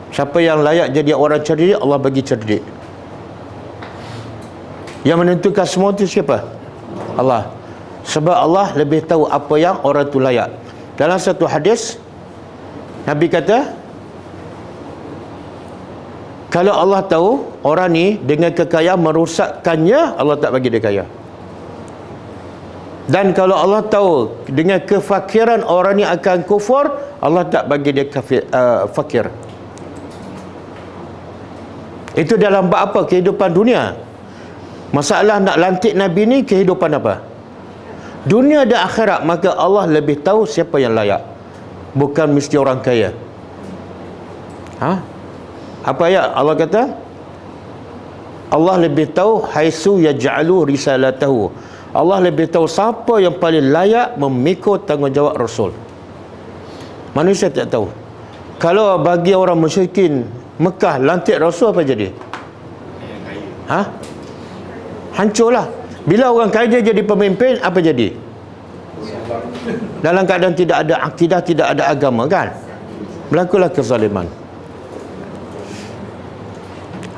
Siapa yang layak jadi orang cerdik, Allah bagi cerdik. Yang menentukan semua itu siapa? Allah. Sebab Allah lebih tahu apa yang orang tu layak. Dalam satu hadis, Nabi kata, kalau Allah tahu orang ni dengan kekayaan merosakkannya, Allah tak bagi dia kaya. Dan kalau Allah tahu dengan kefakiran orang ni akan kufur, Allah tak bagi dia fakir. Itu dalam bab apa? Kehidupan dunia. Masalah nak lantik Nabi ni kehidupan apa? Dunia dan akhirat. Maka Allah lebih tahu siapa yang layak, bukan mesti orang kaya. Apa ayat Allah kata? Allah lebih tahu haisu yaj'alu risalatahu. Allah lebih tahu siapa yang paling layak memikul tanggungjawab Rasul. Manusia tak tahu. Kalau bagi orang musyrikin Mekah lantik Rasul, apa jadi? Hancurlah. Bila orang kaya jadi pemimpin, apa jadi? Dalam keadaan tidak ada akidah, tidak ada agama, kan? Berlakulah kezaliman.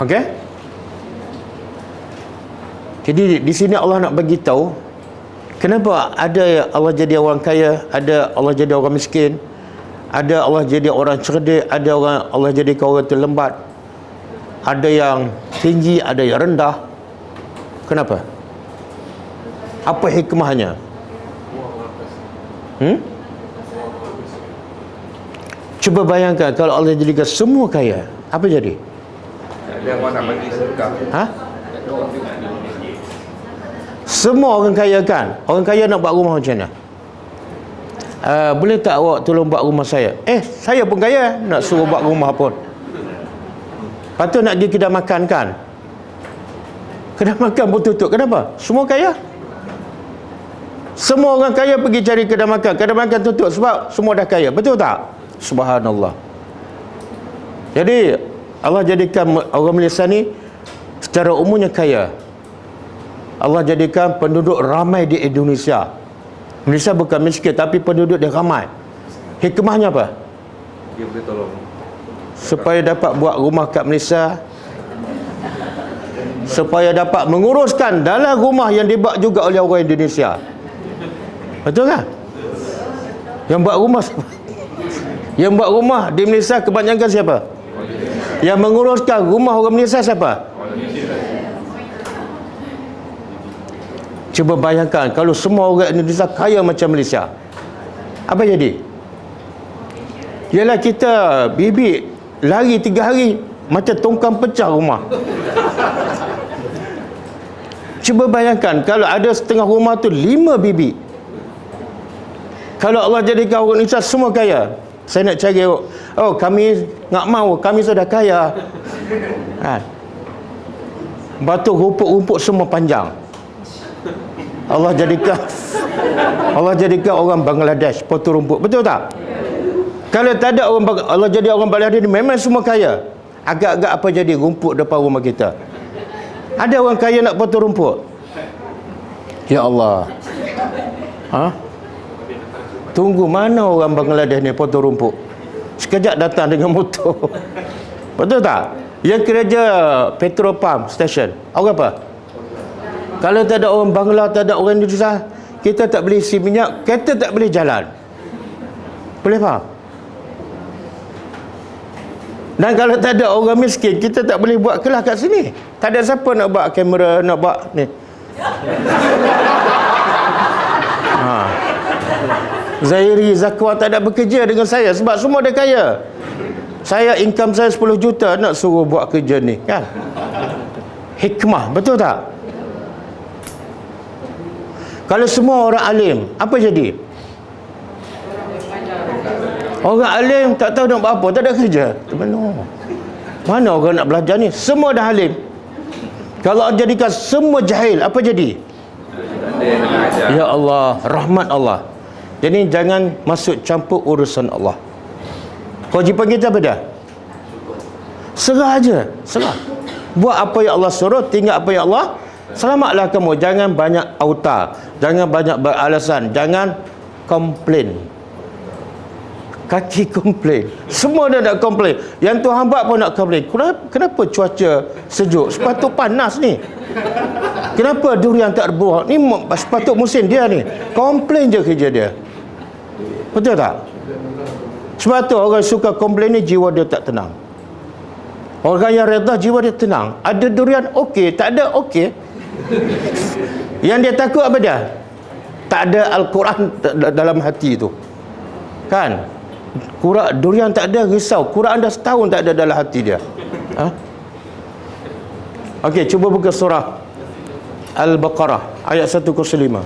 Okey? Jadi di sini Allah nak bagi tahu kenapa ada Allah jadi orang kaya, ada Allah jadi orang miskin, ada Allah jadi orang cerdik, ada orang Allah jadi orang terlembat, ada yang tinggi, ada yang rendah. Kenapa? Apa hikmahnya? Cuba bayangkan kalau Allah jadikan semua kaya, apa jadi? Ada orang nak bagi sedekah. Semua orang kaya, kan? Orang kaya nak buat rumah macam mana? Boleh tak awak tolong buat rumah saya? Saya pun kaya, nak suruh buat rumah pun. Lepas tu nak pergi kedai makan, kan? Kedai makan pun tutup. Kenapa? Semua kaya. Semua orang kaya pergi cari kedai makan. Kedai makan tutup sebab semua dah kaya. Betul tak? Subhanallah. Jadi Allah jadikan orang Malaysia ni secara umumnya kaya. Allah jadikan penduduk ramai di Indonesia. Malaysia bukan miskin, tapi penduduk dia ramai. Hikmahnya apa? Dia boleh tolong Supaya dapat buat rumah kat Malaysia, supaya dapat menguruskan dalam rumah yang dibuat juga oleh orang Indonesia. Betul kan? Yang buat rumah Yang buat rumah di Malaysia kebanyakan siapa? Yang menguruskan rumah orang Malaysia siapa? Cuba bayangkan kalau semua orang Indonesia kaya macam Malaysia, apa jadi? Yalah, kita bibik lari 3 hari macam tongkang pecah rumah. Cuba bayangkan kalau ada setengah rumah tu 5 bibik. Kalau Allah jadikan orang Indonesia semua kaya, saya nak cari, kami nak mau, kami sudah kaya. Batu rumput-rumput semua panjang. Allah jadikan orang Bangladesh potong rumput. Betul tak? Kalau tak ada Allah jadi orang Bangladesh ni memang semua kaya. Agak-agak apa jadi rumput depan rumah kita? Ada orang kaya nak potong rumput? Ya Allah. Tunggu, mana orang Bangladesh ni potong rumput? Sekejap datang dengan motor. Betul tak? Yang kerja petrol pump station, orang apa? Kalau tak ada orang Bangla, tak ada orang Indonesia, kita tak boleh isi minyak, kereta tak boleh jalan. Boleh faham? Dan kalau tak ada orang miskin, kita tak boleh buat kelas kat sini. Tak ada siapa nak buat kamera, nak buat ni. Zahiri, Zakwan tak ada bekerja dengan saya sebab semua dah kaya. Saya income saya 10 juta, nak suruh buat kerja ni, kan? Hikmah, betul tak? Kalau semua orang alim, apa jadi? Orang alim tak tahu nak buat apa, tak ada kerja. Mana orang nak belajar ni? Semua dah alim. Kalau jadikan semua jahil, apa jadi? Ya Allah, rahmat Allah. Jadi jangan masuk campur urusan Allah. Kewajipan kita apa dah? Serah aja, serah. Buat apa yang Allah suruh, tinggal apa yang Allah. Selamatlah kamu. Jangan banyak auta, jangan banyak beralasan, jangan komplain. Kaki komplain. Semua dah nak komplain. Yang tu hamba pun nak komplain. Kenapa cuaca sejuk? Sepatut panas ni. Kenapa durian tak berbuah? Ni sepatut musim dia ni. Komplain je kerja dia. Betul tak? Sebab tu orang suka komplain ni jiwa dia tak tenang. Orang yang reda jiwa dia tenang. Ada durian okey, tak ada okey. Yang dia takut apa dia? Tak ada Al-Quran dalam hati tu. Kan? Durian tak ada, risau. Quran dah setahun tak ada dalam hati dia. Ha? Okey, cuba buka surah Al-Baqarah ayat 105.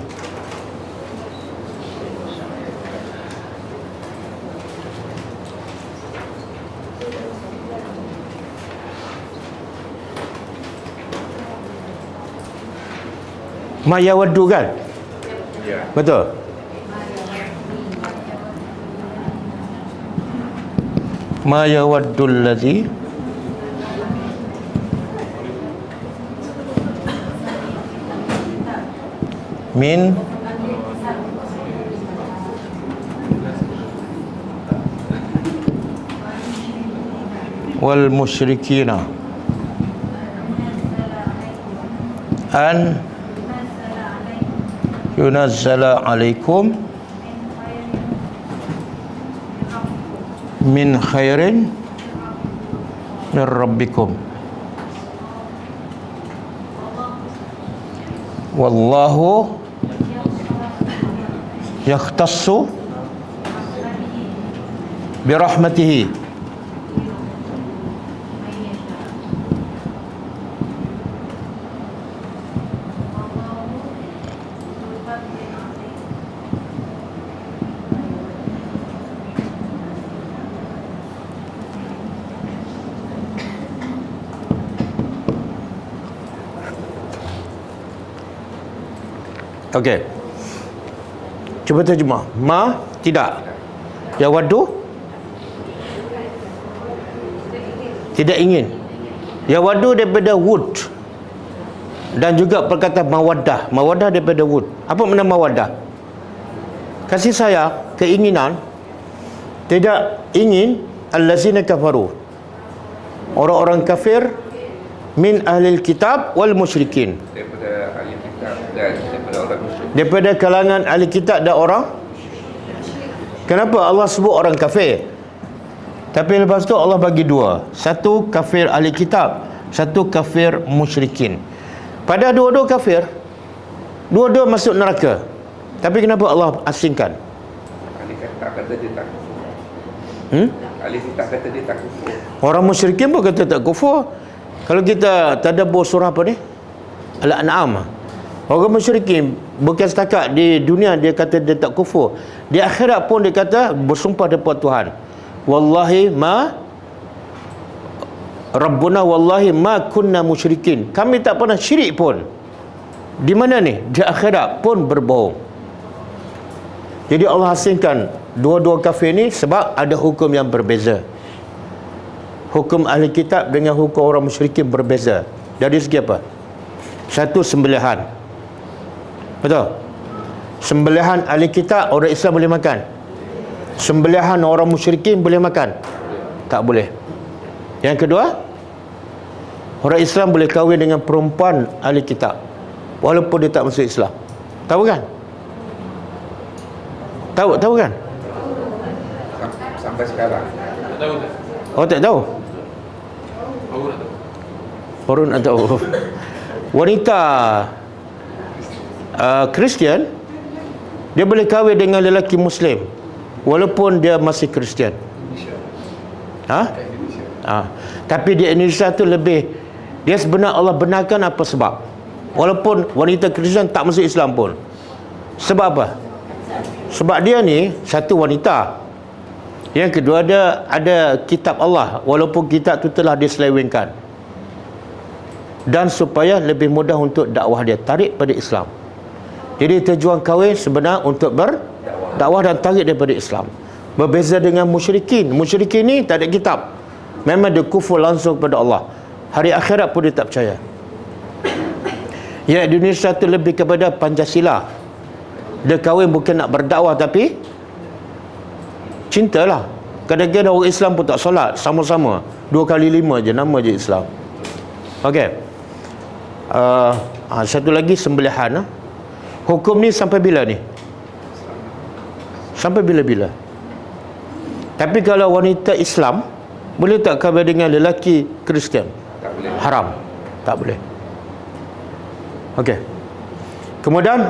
Ma yawaddu kan? Ya. Betul? Ma yawaddu allazi min wal musyrikina an yunazzala alaikum min khairin min rabbikum wallahu yakhtassu birahmatihi Okey. Cuba terjemah. Ma tidak. Ya wadu tidak ingin. Ya wadu daripada wood. Dan juga perkataan mawaddah. Mawaddah daripada wood. Apa makna mawaddah? Kasih sayang, keinginan. Tidak ingin allazina kafaru. Orang-orang kafir min ahlil kitab wal musyrikin. Daripada ahli kitab dan daripada orang musyrik. Daripada kalangan ahli kitab dan orang. Kenapa Allah sebut orang kafir? Tapi lepas tu Allah bagi dua. Satu kafir ahli kitab, satu kafir musyrikin. Pada dua-dua kafir, dua-dua masuk neraka. Tapi kenapa Allah asingkan? Ahli kitab kata dia tak kufur. Ahli kitab kata dia tak kufur. Orang musyrikin pun kata tak kufur. Kalau kita tadabbur surah apa ni? Al-An'am. Orang musyrikin bukan setakat di dunia dia kata dia tak kufur. Di akhirat pun dia kata bersumpah depan Tuhan. Wallahi ma Rabbuna wallahi ma kunna musyrikin. Kami tak pernah syirik pun. Di mana ni? Di akhirat pun berbohong. Jadi Allah asingkan dua-dua kafir ni sebab ada hukum yang berbeza. Hukum ahli kitab dengan hukum orang musyrikin berbeza. Dari segi apa? Satu, sembelihan. Betul? Sembelihan ahli kitab orang Islam boleh makan. Sembelihan orang musyrikin boleh makan? Tak boleh. Yang kedua, orang Islam boleh kahwin dengan perempuan ahli kitab walaupun dia tak masuk Islam. Tahu kan? Tahu kan? Sampai sekarang. Oh, tak tahu? Baru nak tahu. Wanita Kristian dia boleh kahwin dengan lelaki Muslim walaupun dia masih Kristian. Tapi di Indonesia tu lebih, dia sebenarnya Allah benarkan apa sebab? Walaupun wanita Kristian tak masuk Islam pun. Sebab apa? Sebab dia ni satu wanita. Yang kedua, ada kitab Allah walaupun kitab tu telah diselewengkan. Dan supaya lebih mudah untuk dakwah dia, tarik pada Islam. Jadi tujuan kahwin sebenar untuk berdakwah dan tarik daripada Islam. Berbeza dengan musyrikin. Musyrikin ni tak ada kitab. Memang dia kufur langsung kepada Allah. Hari akhirat pun dia tak percaya. Ya, Indonesia tu lebih kepada Pancasila. Dia kahwin bukan nak berdakwah tapi cintalah. Kadang-kadang orang Islam pun tak solat sama-sama 2 kali 5 je, nama je Islam. Okey. Satu lagi sembelihan. Hukum ni sampai bila ni? Sampai bila-bila. Tapi kalau wanita Islam boleh tak kahwin dengan lelaki Kristian? Tak boleh. Haram. Tak boleh. Okey. Kemudian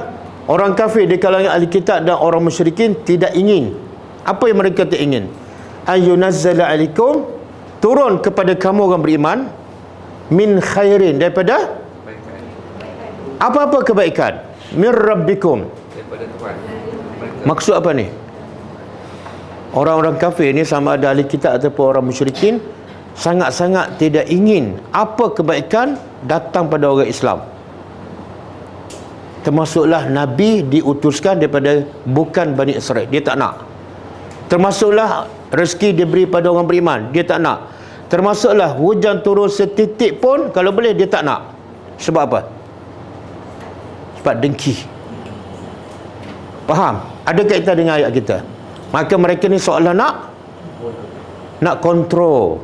orang kafir di kalangan ahli kitab dan orang musyrikin tidak ingin. Apa yang mereka tak ingin? Ayyunazzala alaikum, turun kepada kamu orang beriman, min khairin, daripada apa-apa kebaikan, min rabbikum, Daripada Tuhan. maksud apa ni? Orang-orang kafir ni, sama ada ahli kitab ataupun orang musyrikin, sangat-sangat tidak ingin apa kebaikan datang pada orang Islam. Termasuklah Nabi diutuskan daripada bukan Bani Israel, dia tak nak. Termasuklah rezeki diberi pada orang beriman, dia tak nak. Termasuklah hujan turun setitik pun kalau boleh dia tak nak. Sebab apa? Sebab dengki. Faham? Ada kaitan dengan ayat kita. Maka mereka ni seolah nak kontrol.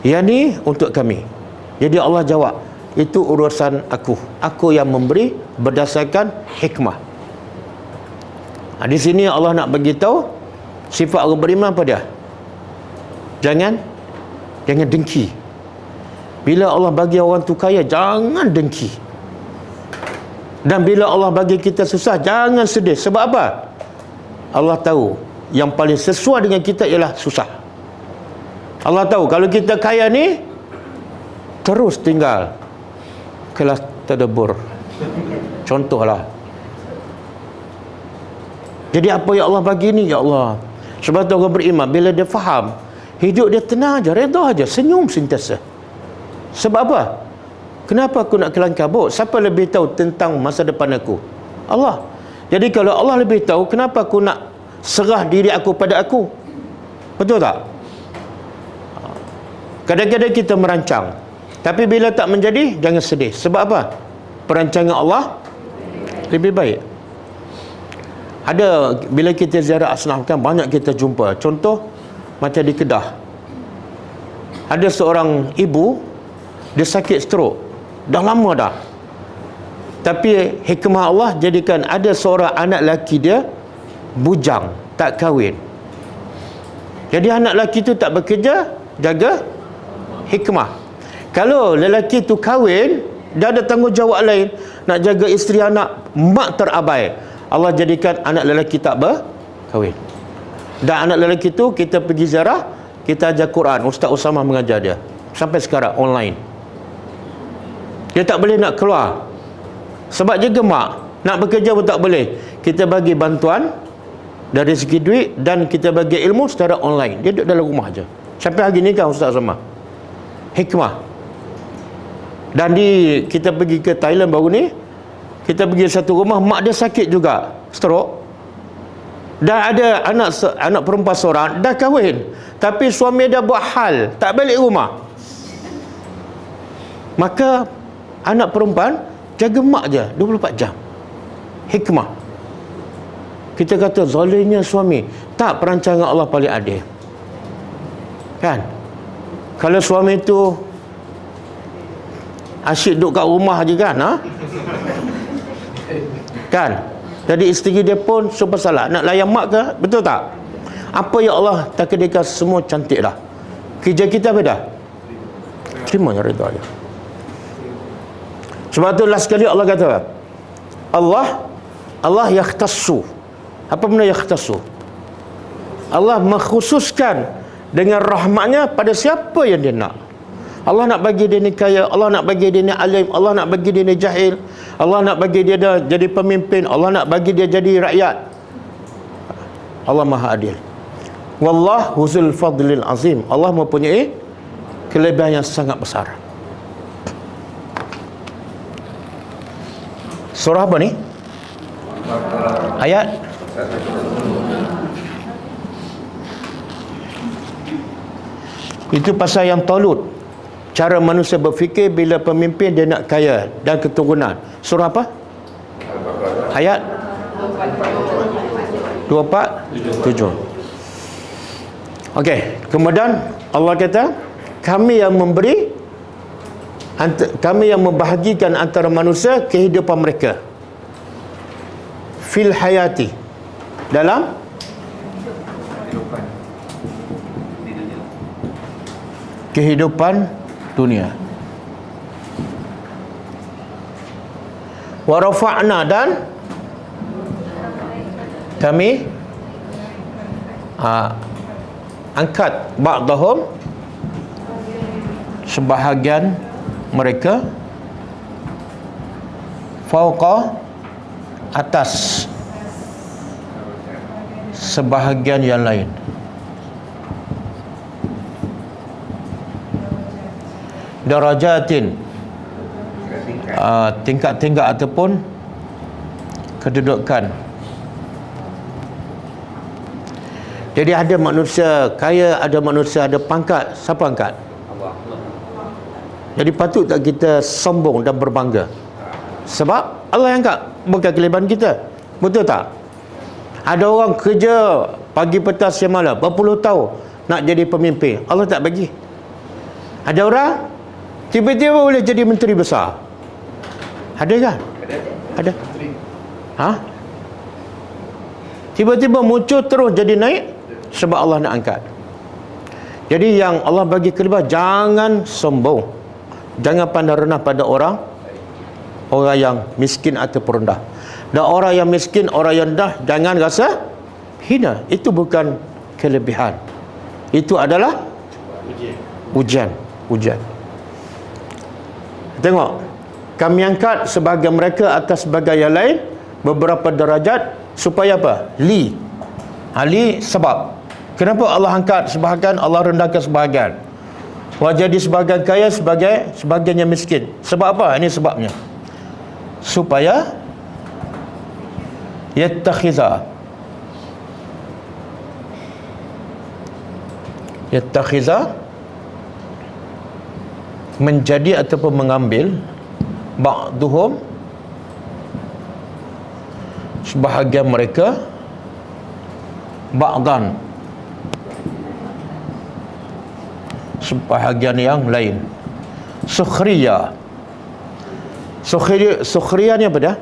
Yang ni untuk kami. Jadi Allah jawab, itu urusan aku. Aku yang memberi berdasarkan hikmah. Di sini Allah nak bagi tahu sifat orang beriman apa dia? Jangan dengki. Bila Allah bagi orang tu kaya, jangan dengki. Dan bila Allah bagi kita susah, jangan sedih. Sebab apa? Allah tahu yang paling sesuai dengan kita ialah susah. Allah tahu kalau kita kaya ni terus tinggal kelas tadabbur. Contohlah. Jadi apa yang Allah bagi ni, ya Allah. Sebab tu orang beriman bila dia faham, hidup dia tenang aja, redha aja, senyum sentiasa. Sebab apa? Kenapa aku nak kelang kabut? Siapa lebih tahu tentang masa depan aku? Allah. Jadi kalau Allah lebih tahu, kenapa aku nak serah diri aku pada aku? Betul tak? Kadang-kadang kita merancang, tapi bila tak menjadi, jangan sedih. Sebab apa? Perancangan Allah lebih baik. Ada, bila kita ziarah asnaf kan, banyak kita jumpa. Contoh macam di Kedah, ada seorang ibu, dia sakit stroke, dah lama dah. Tapi hikmah Allah jadikan ada seorang anak lelaki dia bujang, tak kahwin. Jadi anak lelaki tu tak bekerja, jaga hikmah. Kalau lelaki tu kahwin, dia ada tanggungjawab lain, nak jaga isteri anak, mak terabai. Allah jadikan anak lelaki tak berkahwin. Dan anak lelaki tu kita pergi ziarah, kita ajar Quran, Ustaz Usama mengajar dia. Sampai sekarang online. Dia tak boleh nak keluar sebab dia gemak, nak bekerja pun tak boleh. Kita bagi bantuan dari segi duit dan kita bagi ilmu secara online. Dia duduk dalam rumah aja. Sampai hari ni kan Ustaz Usama. Hikmah. Dan kita pergi ke Thailand baru ni, kita pergi satu rumah, mak dia sakit juga, stroke. Dan ada anak perempuan seorang dah kahwin, tapi suami dia buat hal tak balik rumah. Maka anak perempuan jaga mak je 24 jam. Hikmah. Kita kata zalimnya suami. Tak, perancangan Allah paling adil. Kan? Kalau suami tu asyik duduk kat rumah je kan, kan? Jadi isteri dia pun serba salah. Nak layan mak ke? Betul tak? Apa yang Allah takdirkan semua cantik dah. Kerja kita apa dah? Terima yang redha dia. Sebab tu last sekali Allah kata, Allah yakhtassu. Apa benda yakhtassu? Allah mengkhususkan dengan rahmatnya pada siapa yang dia nak. Allah nak bagi dia ni kaya, Allah nak bagi dia ni alim, Allah nak bagi dia ni jahil, Allah nak bagi dia jadi pemimpin, Allah nak bagi dia jadi rakyat. Allah Maha Adil. Wallahu zul fadlil azim. Allah mempunyai kelebihan yang sangat besar. Surah apa ni? Ayat itu pasal yang Talut. Cara manusia berfikir bila pemimpin dia nak kaya dan keturunan. Surah apa? Ayat 247. Okey, kemudian Allah kata, kami yang membahagikan antara manusia kehidupan mereka fil hayati, dalam kehidupan dunia. Wa rafa'na, dan kami angkat ba'dahum, sebahagian mereka, fauqa, atas sebahagian yang lain. Darajatin, tingkat-tingkat ataupun kedudukan. Jadi ada manusia kaya, ada manusia ada pangkat. Siapa angkat? Allah. Jadi patut tak kita sombong dan berbangga? Sebab Allah yang angkat, bukan kelebihan kita. Betul tak? Ada orang kerja pagi petang siang malam berpuluh tahun nak jadi pemimpin, Allah tak bagi. Ada orang tiba-tiba boleh jadi menteri besar. Ada kan? Ada. Ha? Tiba-tiba muncul terus jadi naik sebab Allah nak angkat. Jadi yang Allah bagi kelebihan, jangan sombong, jangan pandang rendah pada orang yang miskin ataupun rendah. Dan orang yang miskin, orang yang rendah, jangan rasa hina. Itu bukan kelebihan, itu adalah ujian. Tengok, kami angkat sebahagian mereka atas sebahagian yang lain beberapa derajat, supaya apa? Li, sebab kenapa Allah angkat sebahagian, Allah rendahkan sebahagian. Jadi sebahagian kaya, sebahagian yang miskin. Sebab apa? Ini sebabnya, supaya yattakhiza, menjadi ataupun mengambil, ba'duhum, sebahagian mereka, ba'dan, sebahagian yang lain. Sukhriya ni apa dah?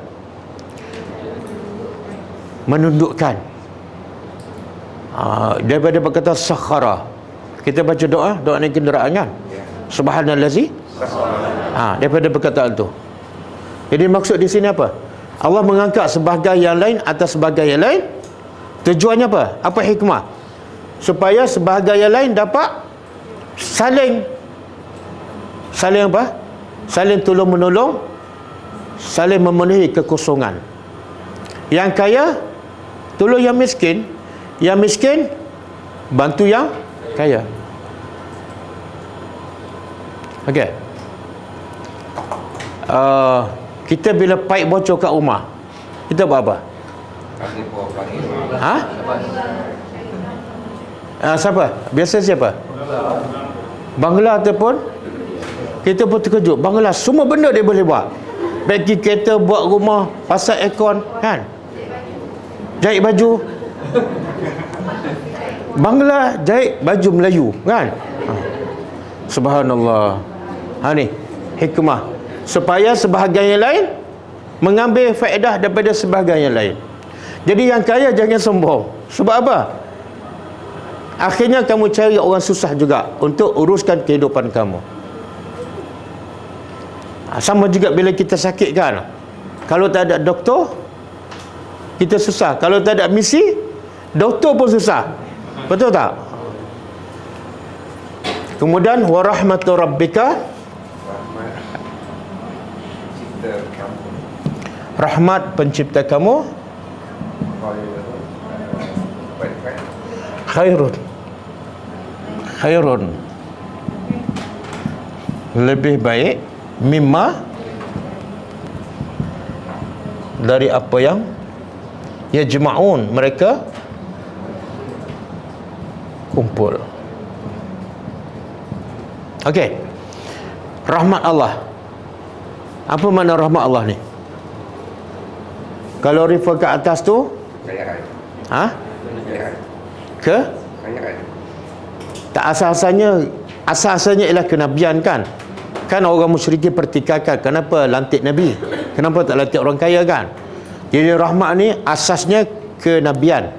Menundukkan. Daripada berkata sakhara, kita baca doa ni kenderaan kan, subhanallazi, daripada perkataan tu. Jadi maksud di sini apa? Allah mengangkat sebahagian yang lain atas sebahagian yang lain. Tujuannya apa? Apa hikmah? Supaya sebahagian yang lain dapat saling apa? Saling tolong menolong, saling memenuhi kekosongan. Yang kaya tolong yang miskin, yang miskin bantu yang kaya. Okey. Kita bila paip bocor kat rumah, kita buat apa? Siapa? Biasa siapa? Bangla ataupun kita pun terkejut. Bangla semua benda dia boleh buat. Bagi kereta, buat rumah, pasang aircon, kan? Jahit baju. Bangla jahit baju Melayu, kan? Subhanallah. Ni hikmah, supaya sebahagian yang lain mengambil faedah daripada sebahagian yang lain. Jadi yang kaya jangan sombong. Sebab apa? Akhirnya kamu cari orang susah juga untuk uruskan kehidupan kamu. Sama juga bila kita sakit kan, kalau tak ada doktor kita susah. Kalau tak ada misi, doktor pun susah. Betul tak? Kemudian warahmatu rabbika, rahmat pencipta kamu, khairun, lebih baik, mimma, dari apa yang yajma'un, mereka kumpul. Okey, rahmat Allah. Apa makna rahmat Allah ni? Kalau refer ke atas tu, Kayaan. ha? Kayaan. Ke? Kayaan. Tak, asal-asalnya ialah kenabian kan. Kan orang musyrikin pertikaikan, kenapa lantik Nabi? Kenapa tak lantik orang kaya kan? Jadi rahmat ni asasnya kenabian.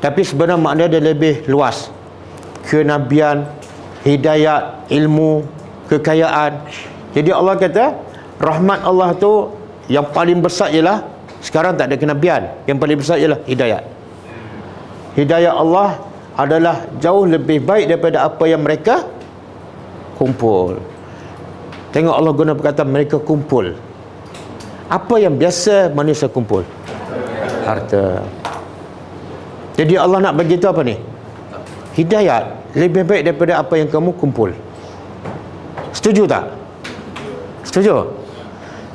Tapi sebenarnya makna dia lebih luas. Kenabian, hidayat, ilmu, kekayaan. Jadi Allah kata, rahmat Allah tu yang paling besar ialah, sekarang tak ada kenabian, yang paling besar ialah hidayat. Hidayat Allah adalah jauh lebih baik daripada apa yang mereka kumpul. Tengok Allah guna perkataan mereka kumpul. Apa yang biasa manusia kumpul? Harta. Jadi Allah nak bagi tahu apa ni? Hidayat lebih baik daripada apa yang kamu kumpul. Setuju tak? Setuju?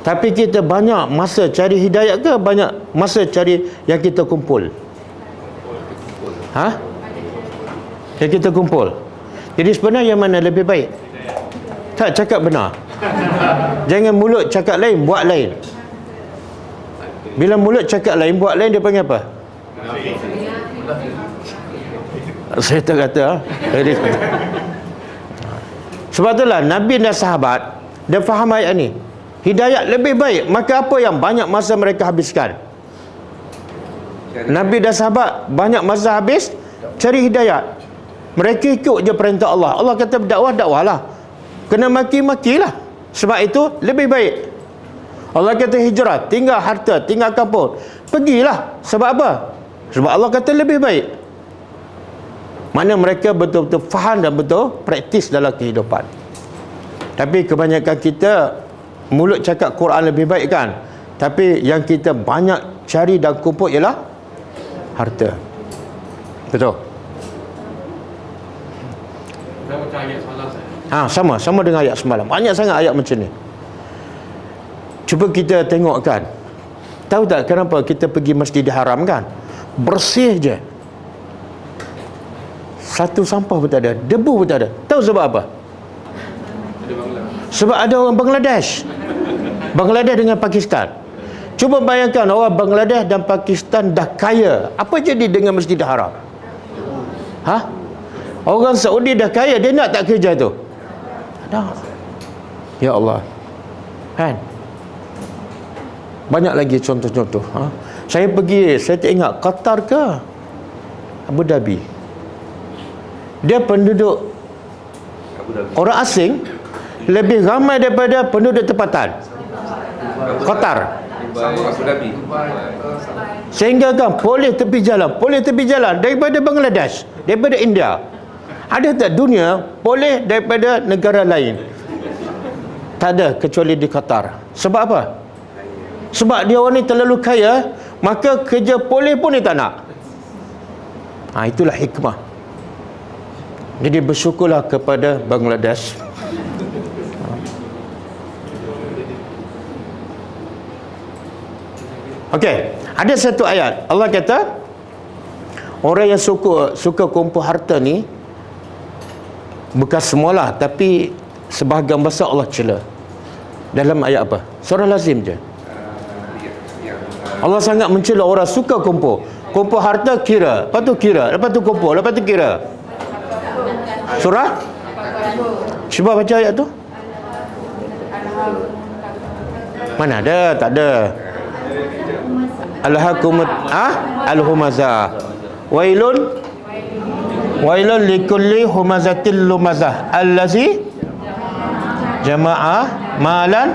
Tapi kita banyak masa cari hidayat ke banyak masa cari yang kita kumpul? Ha? Yang kita kumpul. Jadi sebenarnya yang mana lebih baik? Tak, cakap benar. Jangan mulut cakap lain, buat lain. Bila mulut cakap lain, buat lain, dia panggil apa? Saya tak kata. Sebab itulah Nabi dan sahabat dia faham ayat ni. Hidayat lebih baik, maka apa yang banyak masa mereka habiskan? Nabi dan sahabat banyak masa habis cari hidayat. Mereka ikut je perintah Allah. Allah kata dakwah-dakwahlah. Kena maki-makilah. Sebab itu lebih baik. Allah kata hijrah, tinggal harta, tinggal kampung. Pergilah. Sebab apa? Sebab Allah kata lebih baik. Mana mereka betul-betul faham dan betul praktis dalam kehidupan. Tapi kebanyakan kita mulut cakap Quran lebih baik kan, tapi yang kita banyak cari dan kumpul ialah harta. Betul? Macam ayat semalam Sama dengan ayat semalam. Banyak sangat ayat macam ni. Cuba kita tengok kan. Tahu tak kenapa kita pergi Masjidil Haram kan? Bersih je. Satu sampah pun tak ada, debu pun tak ada. Tahu sebab apa? Sebab ada orang Bangladesh. Bangladesh dengan Pakistan. Cuba bayangkan orang Bangladesh dan Pakistan dah kaya. Apa jadi dengan Masjidil Haram? Ha? Orang Saudi dah kaya, dia nak tak kerja tu? Tak. Ya Allah. Kan? Banyak lagi contoh-contoh. Ha? Saya pergi, saya tak ingat Qatar ke Abu Dhabi. Dia penduduk orang asing lebih ramai daripada penduduk tempatan. Qatar. Abu Dhabi. Sehingga kan polis tepi jalan daripada Bangladesh, daripada India. Ada tak dunia polis daripada negara lain? Tak ada kecuali di Qatar. Sebab apa? Sebab dia orang ni terlalu kaya, maka kerja polis pun dia tak nak. Itulah hikmah. Jadi bersyukurlah kepada Bangladesh. Okey, ada satu ayat Allah kata orang yang suka kumpul harta ni, bukan semualah, tapi sebahagian besar Allah cela. Dalam ayat apa? Surah Lazim je. Allah sangat mencela orang suka kumpul harta, kira, lepas tu kira, lepas tu kumpul, lepas tu kira. Surah? Cuba baca ayat tu. Mana ada? Tak ada. Alhaakumut al-humazah. Wailun likulli humazatil lumazah allazi jama'a malan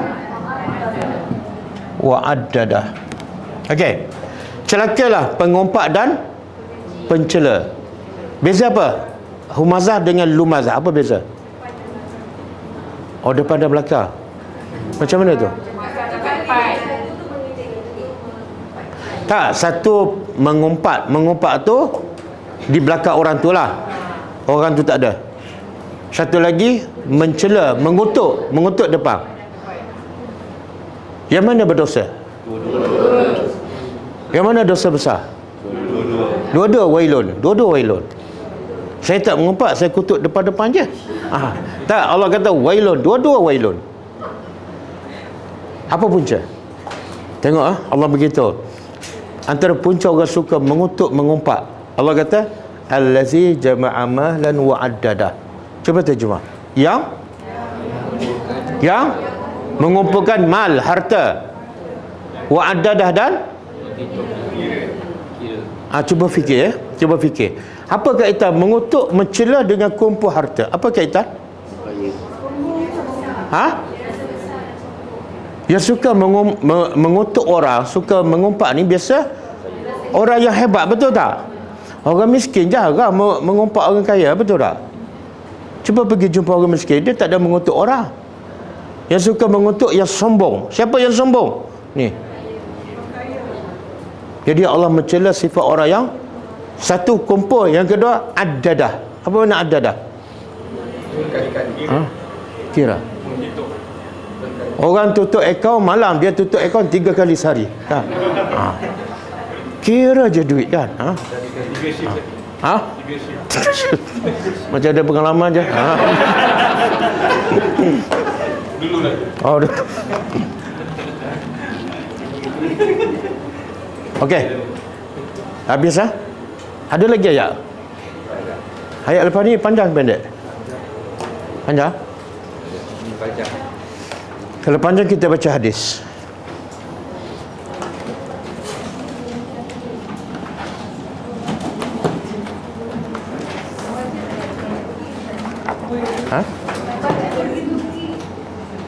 wa addadah. Okey. Celakalah pengumpat dan pencela. Beza apa? Humazah dengan lumazah, apa beza? Depan dan belakang. Macam mana tu? Tak, satu mengumpat tu di belakang orang tu lah. Orang tu tak ada. Satu lagi mencela, mengutuk depan. Yang mana berdosa? Yang mana dosa besar? Dua-dua wailun. Saya tak mengumpat, saya kutuk depan-depan je. Tak, Allah kata wailun, dua-dua wailun. Apa punca? Tengok Allah begitu. antara punca orang suka mengutuk, mengumpat. Allah kata allazi jama'a mahlan wa addada. Cuba terjemah. Yang mengumpulkan mal, harta, wa addadah, dan cuba fikir ya. Cuba fikir. Apa kaitan mengutuk, mencela dengan kumpul harta? Apa kaitan? Yang suka mengutuk orang, suka mengumpat ni biasa orang yang hebat, betul tak? Orang miskin jarang mengumpat orang kaya, betul tak? Cuba pergi jumpa orang miskin, dia tak ada mengutuk orang. Yang suka mengutuk yang sombong. Siapa yang sombong? Ni. Jadi Allah mencela sifat orang yang satu kumpul, yang kedua addadah. Apa makna addadah? Kira. Orang tutup akaun malam, dia tutup akaun 3 kali sehari. Kira je duit kan? Macam ada pengalaman je. Dulu lah. Oh, okey. Habis ah? Ada lagi ayat? Ayat lepas ni panjang pendek? Panjang? Panjang. Kalau panjang kita baca hadis.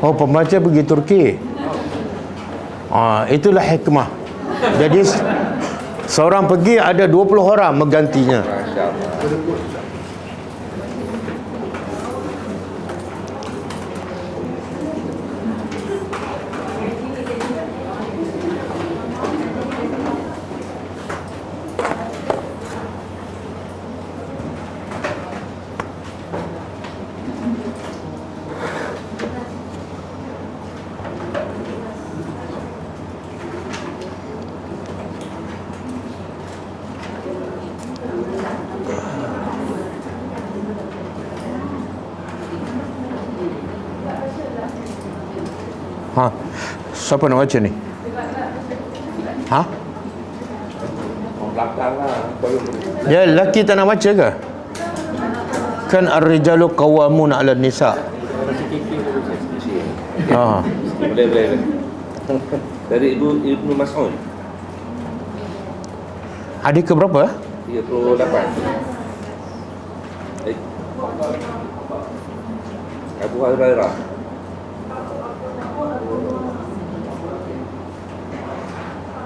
Oh, pembaca pergi Turki. Itulah hikmah. Jadi seorang pergi, ada 20 orang menggantinya. Masya Allah. Siapa nak baca ni? Belakang lah. Ya, lelaki tak nak baca ke? Kan ar-rijalu qawwamuna 'ala nisa. Boleh. Dari Ibnu Mas'ud. Adik ke berapa? 38. Abu Hurairah.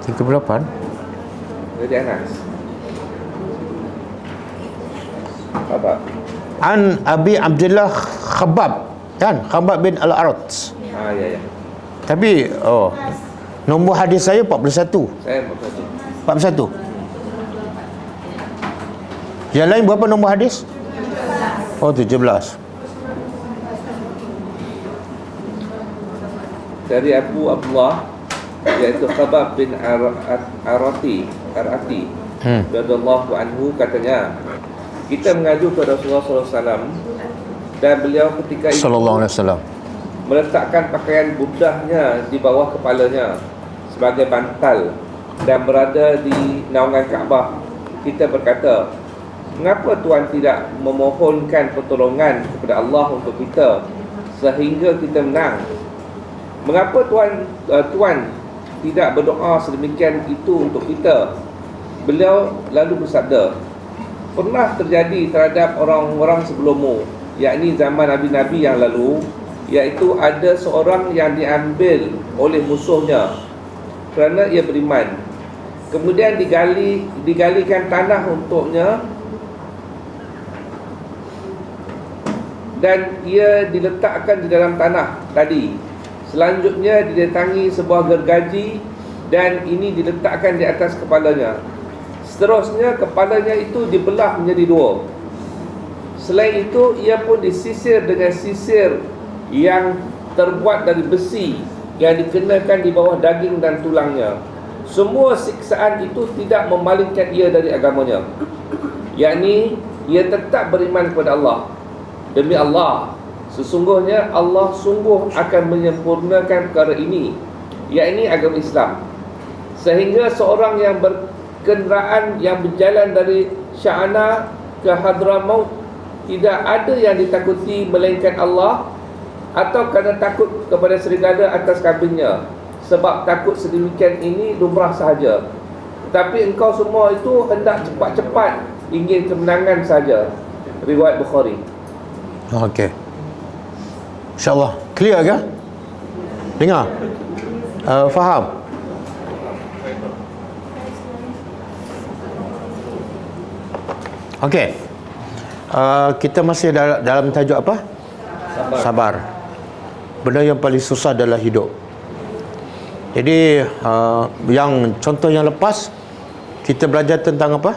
Ke berapa? Dari Anas. Apa? An Abi Abdullah Khabbab, kan? Khabbab bin Al-Arat. Ya. Tapi nombor hadis saya 41. Saya 41. Yang lain berapa nombor hadis? 17. Dari Abu Abdullah, iaitu Khabbab bin Arati radhiyallahu anhu, katanya, kita mengadu kepada Rasulullah SAW, dan beliau ketika itu sallallahu alaihi wasallam meletakkan pakaian budahnya di bawah kepalanya sebagai bantal dan berada di naungan Kaabah. Kita berkata, mengapa Tuhan tidak memohonkan pertolongan kepada Allah untuk kita sehingga kita menang? Mengapa Tuhan tidak berdoa sedemikian itu untuk kita? Beliau lalu bersabda, pernah terjadi terhadap orang-orang sebelummu, yakni zaman Nabi-Nabi yang lalu, iaitu ada seorang yang diambil oleh musuhnya kerana ia beriman. Kemudian digalikan tanah untuknya dan ia diletakkan di dalam tanah tadi. Selanjutnya didatangi sebuah gergaji dan ini diletakkan di atas kepalanya. Seterusnya kepalanya itu dibelah menjadi 2. Selain itu ia pun disisir dengan sisir yang terbuat dari besi yang dikenakan di bawah daging dan tulangnya. Semua siksaan itu tidak memalingkan ia dari agamanya, yakni ia tetap beriman kepada Allah. Demi Allah, sesungguhnya Allah sungguh akan menyempurnakan perkara ini, yakni agama Islam. sehingga seorang yang berkenderaan yang berjalan dari Sya'ana ke Hadramaut tidak ada yang ditakuti melainkan Allah, atau kerana takut kepada serigala atas kambingnya. Sebab takut sedemikian ini lumrah sahaja, tetapi engkau semua itu hendak cepat-cepat ingin kemenangan saja. Riwayat Bukhari. Okey. InsyaAllah clear ke? Dengar? Faham? Okey. Kita masih dalam tajuk apa? Sabar. Benda yang paling susah dalam hidup. Jadi yang contoh yang lepas kita belajar tentang apa?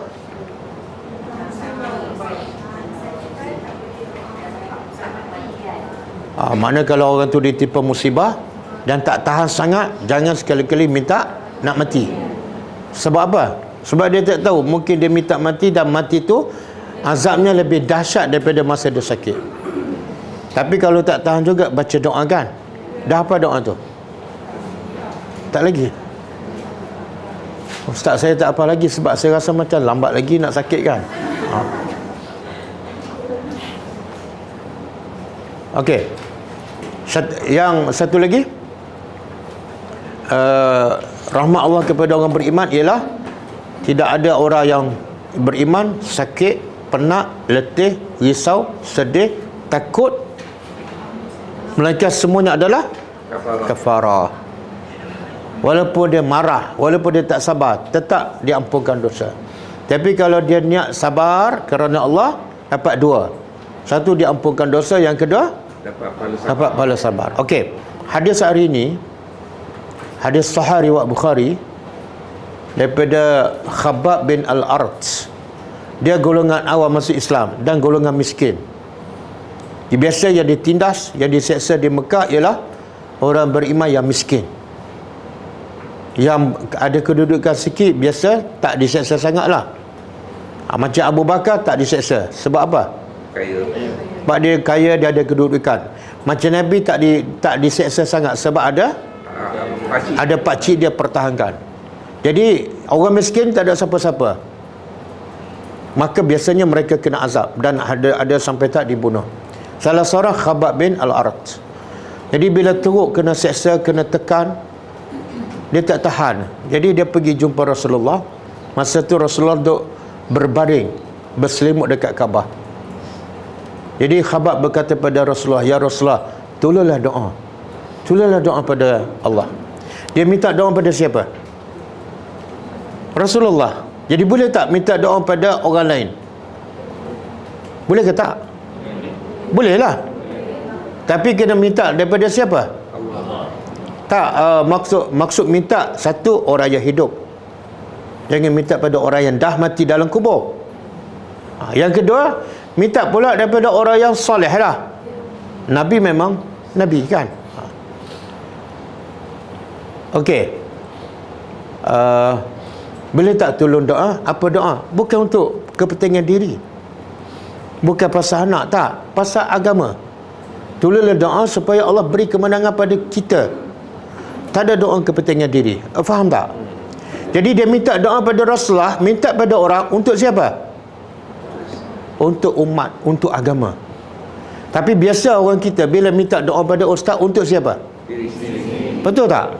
Mana kalau orang tu ditimpa musibah dan tak tahan sangat, jangan sekali-kali minta nak mati. Sebab apa? Sebab dia tak tahu, mungkin dia minta mati dan mati tu azabnya lebih dahsyat daripada masa dia sakit. Tapi kalau tak tahan juga, baca doa kan. Dah apa doa tu? Tak lagi. Ustaz, saya tak apa lagi sebab saya rasa macam lambat lagi nak sakit kan. Okey. Yang satu lagi, rahmat Allah kepada orang beriman ialah tidak ada orang yang beriman sakit, penat, letih, risau, sedih, takut, melainkan semuanya adalah kafarah. Walaupun dia marah, walaupun dia tak sabar, tetap diampunkan dosa. Tapi kalau dia niat sabar kerana Allah, dapat dua. Satu, diampunkan dosa. Yang kedua, dapat pahala sabar. Okey, hadis hari ini, hadis sahih riwayat Bukhari daripada Khabbab bin Al-Arat. Dia golongan awam masuk Islam dan golongan miskin. Biasa yang ditindas, yang diseksa di Mekah ialah orang beriman yang miskin. Yang ada kedudukan sikit biasa tak diseksa sangatlah. Macam Abu Bakar tak diseksa. Sebab apa? Kaya. Sebab dia kaya, dia ada kedudukan. Macam Nabi tak diseksa sangat sebab ada pakcik dia pertahankan. Jadi orang miskin tak ada siapa-siapa, maka biasanya mereka kena azab dan ada sampai tak dibunuh. Salah seorang Khabbab bin Al-Arat. Jadi bila teruk kena seksa, kena tekan, dia tak tahan. Jadi dia pergi jumpa Rasulullah. Masa tu Rasulullah duduk berbaring, berselimut dekat Kaabah. Jadi Khabbab berkata pada Rasulullah, "Ya Rasulullah, tolonglah doa. Tolonglah doa pada Allah." Dia minta doa pada siapa? Rasulullah. Jadi boleh tak minta doa pada orang lain? Boleh ke tak? Boleh lah. Tapi kena minta daripada siapa? Allah. Tak, maksud minta satu orang yang hidup. Jangan minta pada orang yang dah mati dalam kubur. Yang kedua, minta pula daripada orang yang soleh lah. Nabi memang Nabi kan. Okey. Boleh tak tolong doa? Apa doa? Bukan untuk kepentingan diri, bukan pasal anak, tak, pasal agama. Tolonglah doa supaya Allah beri kemenangan pada kita. Tak ada doa kepentingan diri. Faham tak? Jadi dia minta doa pada Rasulullah, minta pada orang untuk siapa? Untuk umat, untuk agama. Tapi biasa orang kita bila minta doa pada ustaz, untuk siapa? Diri sendiri. Betul tak?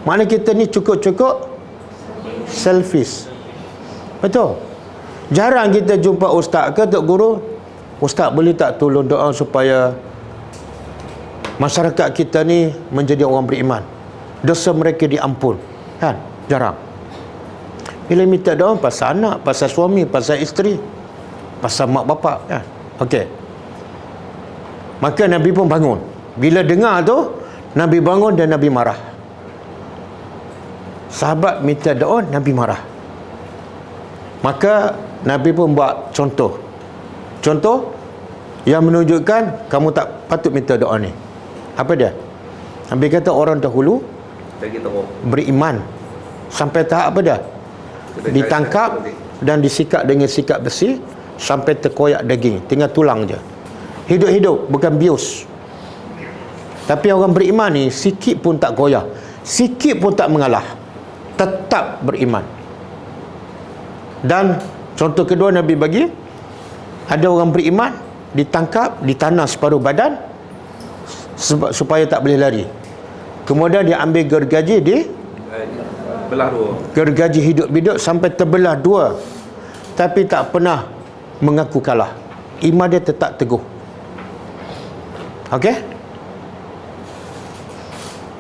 Mana kita ni cukup-cukup selfish. Betul. Jarang kita jumpa ustaz ke tok guru, "Ustaz, boleh tak tolong doa supaya masyarakat kita ni menjadi orang beriman, dosa mereka diampun." Kan? Jarang. Bila minta doa pasal anak, pasal suami, pasal isteri, pasal mak bapak kan. Okey. Maka Nabi pun bangun. Bila dengar tu, Nabi bangun dan Nabi marah. Sahabat minta doa, Nabi marah. Maka Nabi pun buat contoh yang menunjukkan kamu tak patut minta doa ni. Apa dia? Nabi kata orang dahulu beriman sampai tahap apa dah? Ditangkap dan disikat dengan sikat besi sampai terkoyak daging, tinggal tulang je. Hidup-hidup, bukan bius. Tapi orang beriman ni sikit pun tak goyah, sikit pun tak mengalah. tetap beriman. Dan contoh kedua Nabi bagi, ada orang beriman ditangkap, ditanah separuh badan supaya tak boleh lari. Kemudian dia ambil gergaji, belah dua. gergaji hidup-hidup sampai terbelah dua, tapi tak pernah mengaku kalah. Iman dia tetap teguh. Okey?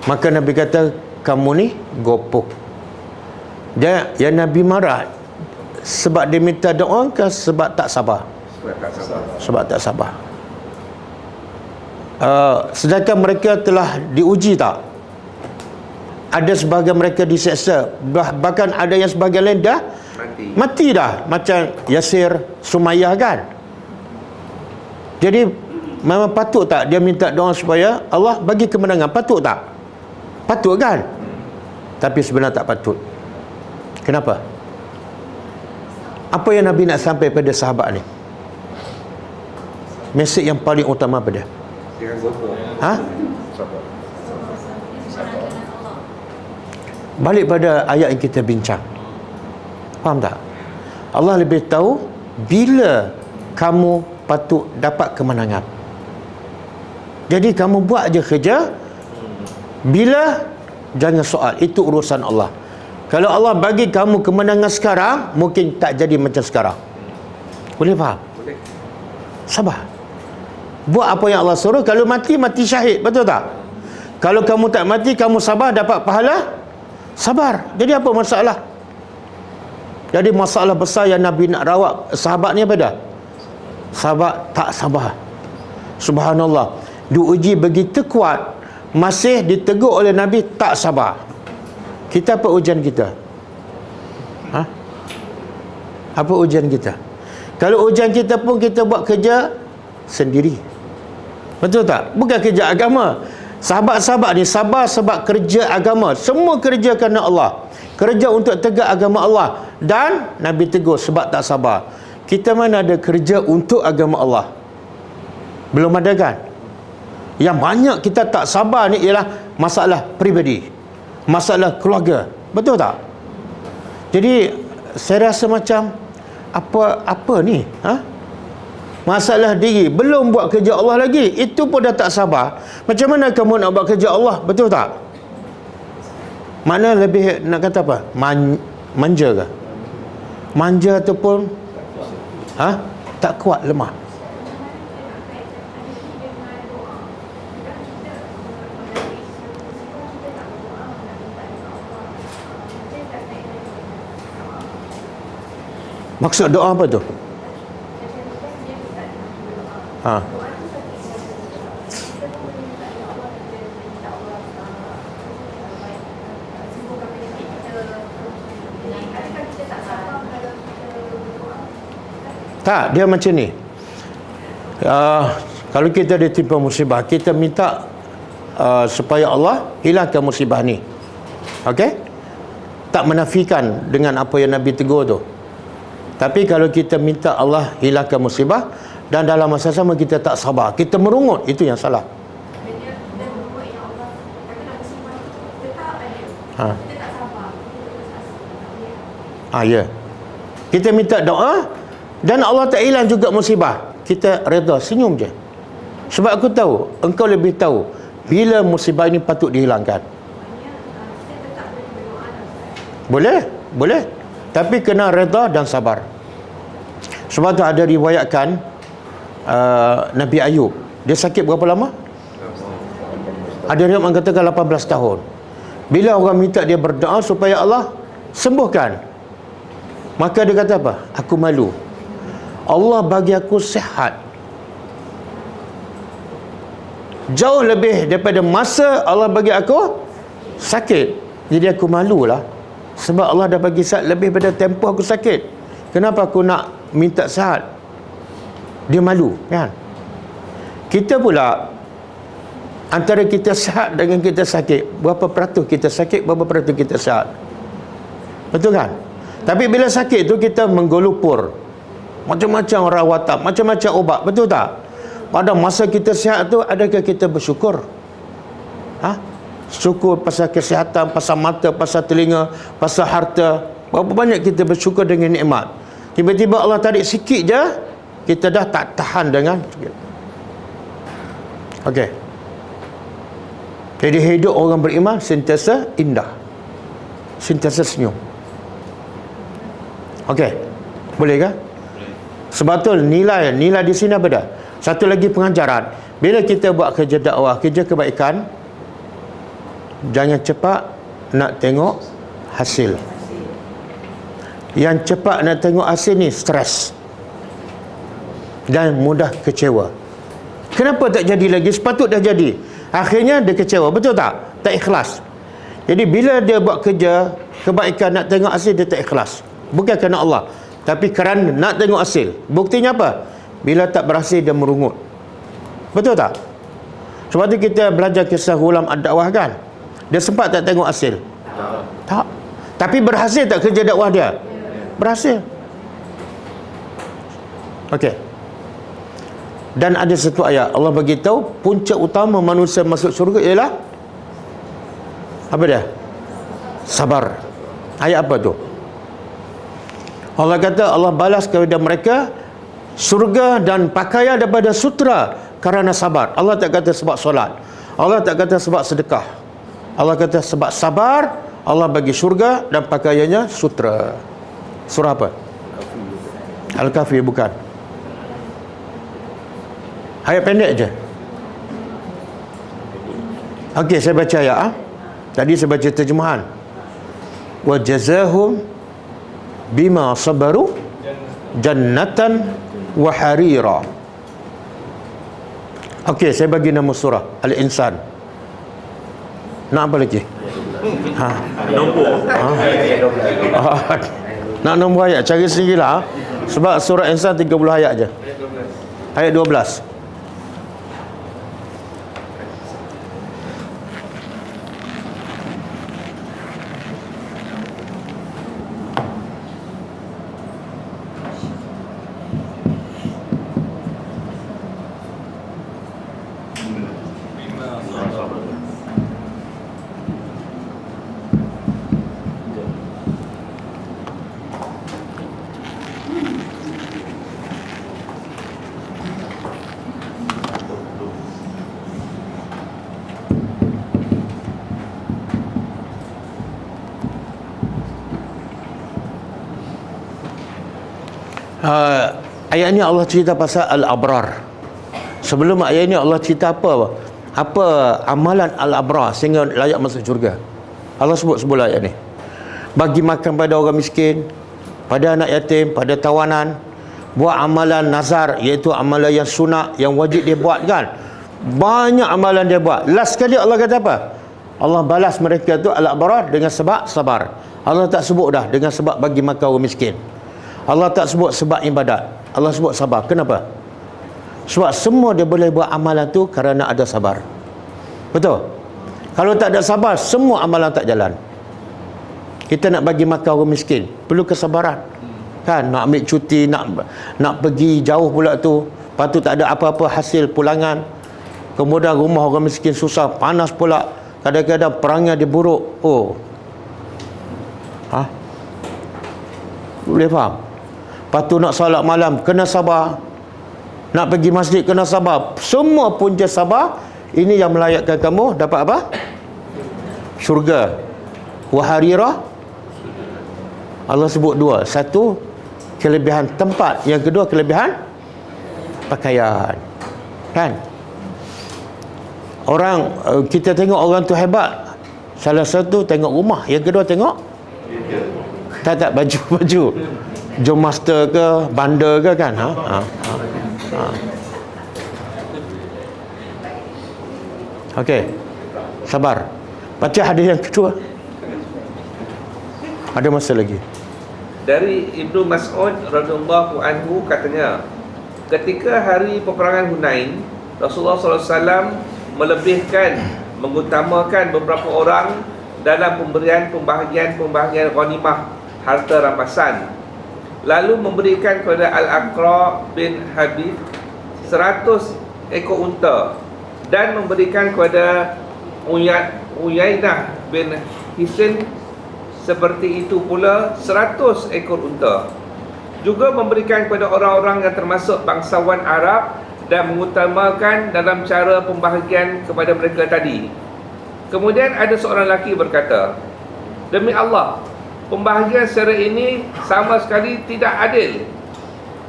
Maka Nabi kata, kamu ni gopoh. Dia, yang Nabi marah sebab dia minta doa ke sebab tak sabar? Sebab tak sabar. Sedangkan mereka telah diuji tak? Ada sebahagian mereka diseksa, bahkan ada yang sebahagian lain dah mati dah, macam Yasir, Sumayyah kan. Jadi memang patut tak dia minta doa supaya Allah bagi kemenangan? Patut tak? Patut kan? Tapi sebenarnya tak patut. Kenapa? Apa yang Nabi nak sampai pada sahabat ni? Mesej yang paling utama pada balik pada ayat yang kita bincang. Faham tak? Allah lebih tahu bila kamu patut dapat kemenangan. Jadi kamu buat je kerja, bila jangan soal, itu urusan Allah. Kalau Allah bagi kamu kemenangan sekarang, mungkin tak jadi macam sekarang. Boleh faham? Boleh. Sabar. Buat apa yang Allah suruh. Kalau mati, mati syahid. Betul tak? Kalau kamu tak mati, kamu sabar, dapat pahala, sabar. Jadi apa masalah? Jadi masalah besar yang Nabi nak rawat sahabat ni apa dah? Sahabat tak sabar. Subhanallah, diuji begitu kuat, masih ditegur oleh Nabi tak sabar. Kita apa ujian kita? Apa ujian kita? Kalau ujian kita pun kita buat kerja sendiri. Betul tak? Bukan kerja agama. Sahabat-sahabat ni sabar sebab kerja agama. Semua kerja kerana Allah. Kerja untuk tegak agama Allah. Dan Nabi tegur sebab tak sabar. Kita mana ada kerja untuk agama Allah? Belum ada kan? Yang banyak kita tak sabar ni ialah masalah peribadi, masalah keluarga. Betul tak? Jadi saya rasa macam apa ni? Masalah diri, belum buat kerja Allah lagi, itu pun dah tak sabar. Macam mana kamu nak buat kerja Allah? Betul tak? Mana lebih nak kata apa? Manja ke? Manja ataupun tak kuat, lemah. Maksud doa apa tu? Tak, dia macam ni. Kalau kita ditimpa musibah, kita minta supaya Allah hilangkan musibah ni. Okey? Tak menafikan dengan apa yang Nabi tegur tu. Tapi kalau kita minta Allah hilangkan musibah dan dalam masa sama kita tak sabar, kita merungut, itu yang salah. Ya. Kita minta doa dan Allah tak hilang juga musibah, kita reda, senyum je. Sebab aku tahu, engkau lebih tahu bila musibah ini patut dihilangkan. Boleh, boleh. Tapi kena reda dan sabar. Sebab tu ada riwayatkan Nabi Ayub, dia sakit berapa lama? Ada riwayat mengatakan 18 tahun. Bila orang minta dia berdoa supaya Allah sembuhkan, maka dia kata apa? Aku malu, Allah bagi aku sihat jauh lebih daripada masa Allah bagi aku sakit. Jadi aku malulah, sebab Allah dah bagi sihat lebih daripada tempoh aku sakit. Kenapa aku nak minta sihat? Dia malu, kan? Kita pula, antara kita sihat dengan kita sakit, berapa peratus kita sakit, berapa peratus kita sihat? Betul kan? Tapi bila sakit tu kita menggolupur macam-macam rawatan, macam-macam ubat. Betul tak? Pada masa kita sihat tu, adakah kita bersyukur? Syukur pasal kesihatan, pasal mata, pasal telinga, pasal harta. Berapa banyak kita bersyukur dengan nikmat. Tiba-tiba Allah tarik sikit je, kita dah tak tahan dengan. Okey. Jadi hidup orang beriman sentiasa indah, sentiasa senyum. Okey, boleh ke? Sebab tu nilai di sini apa dah? Satu lagi pengajaran. Bila kita buat kerja dakwah, kerja kebaikan, jangan cepat nak tengok hasil. Yang cepat nak tengok hasil ni stres dan mudah kecewa. Kenapa tak jadi lagi? Sepatut dah jadi. Akhirnya dia kecewa, betul tak? Tak ikhlas. Jadi bila dia buat kerja kebaikan nak tengok hasil, dia tak ikhlas. Bukan kerana Allah, tapi kerana nak tengok hasil. Buktinya apa? Bila tak berhasil dia merungut. Betul tak? Sebab tu kita belajar kisah Ghulam ad-Dakwah kan? Dia sempat tak tengok hasil? Tak. Tapi berhasil tak kerja dakwah dia? Berhasil. Okey. Dan ada satu ayat Allah bagi tahu punca utama manusia masuk syurga ialah apa dia? Sabar. Ayat apa tu? Allah kata Allah balas kepada mereka surga dan pakaian daripada sutra kerana sabar. Allah tak kata sebab solat. Allah tak kata sebab sedekah. Allah kata sebab sabar Allah bagi syurga dan pakaiannya sutra. Surah apa? Al-Kahfi bukan. Ayat pendek je. Okey, saya baca ayat. Tadi saya baca terjemahan. Wa jazahum bima sabaru jannatan wa harira. Okey, saya bagi nama surah Al-Insan. Nak apa lagi? Nak nombor ayat, cari sendirilah. Sebab surah Insan 30 ayat je. Ayat 12. Ayat ni Allah cerita pasal Al-Abrar. Sebelum ayat ni Allah cerita apa amalan Al-Abrar sehingga layak masuk syurga. Allah sebut sebelah ayat ni. Bagi makan pada orang miskin, pada anak yatim, pada tawanan, buat amalan nazar, iaitu amalan yang sunat, yang wajib dia buat kan. Banyak amalan dia buat. Last sekali Allah kata apa? Allah balas mereka tu Al-Abrar dengan sebab sabar. Allah tak sebut dah dengan sebab bagi makan orang miskin. Allah tak sebut sebab ibadat. Allah sebut sabar. Kenapa? Sebab semua dia boleh buat amalan tu kerana ada sabar. Betul? Kalau tak ada sabar, semua amalan tak jalan. Kita nak bagi makan orang miskin, perlu kesabaran. Kan? Nak ambil cuti, nak pergi jauh pula tu. Lepas tu tak ada apa-apa hasil pulangan. Kemudian rumah orang miskin susah, panas pula. Kadang-kadang perangnya dia buruk. Boleh faham? Lepas tu nak solat malam, kena sabar. Nak pergi masjid, kena sabar. Semua punca sabar. Ini yang melayakkan kamu dapat apa? Syurga. Waharirah. Allah sebut dua. Satu, kelebihan tempat. Yang kedua, kelebihan pakaian. Kan? Orang, kita tengok orang tu hebat. Salah satu tengok rumah. Yang kedua tengok tak baju-baju. Jom master ke, bandar ke kan? Okey. Sabar. Baca hadis yang kedua. Ada masa lagi. Dari Ibnu Mas'ud radhiyallahu anhu katanya, ketika hari peperangan Hunain, Rasulullah SAW melebihkan, mengutamakan beberapa orang dalam pembahagian ghanimah harta rampasan. Lalu memberikan kepada Al-Aqra bin Habib 100 ekor unta dan memberikan kepada Uyainah bin Hisn, seperti itu pula 100 ekor unta. Juga memberikan kepada orang-orang yang termasuk bangsawan Arab dan mengutamakan dalam cara pembahagian kepada mereka tadi. Kemudian ada seorang lelaki berkata, demi Allah, pembahagian secara ini sama sekali tidak adil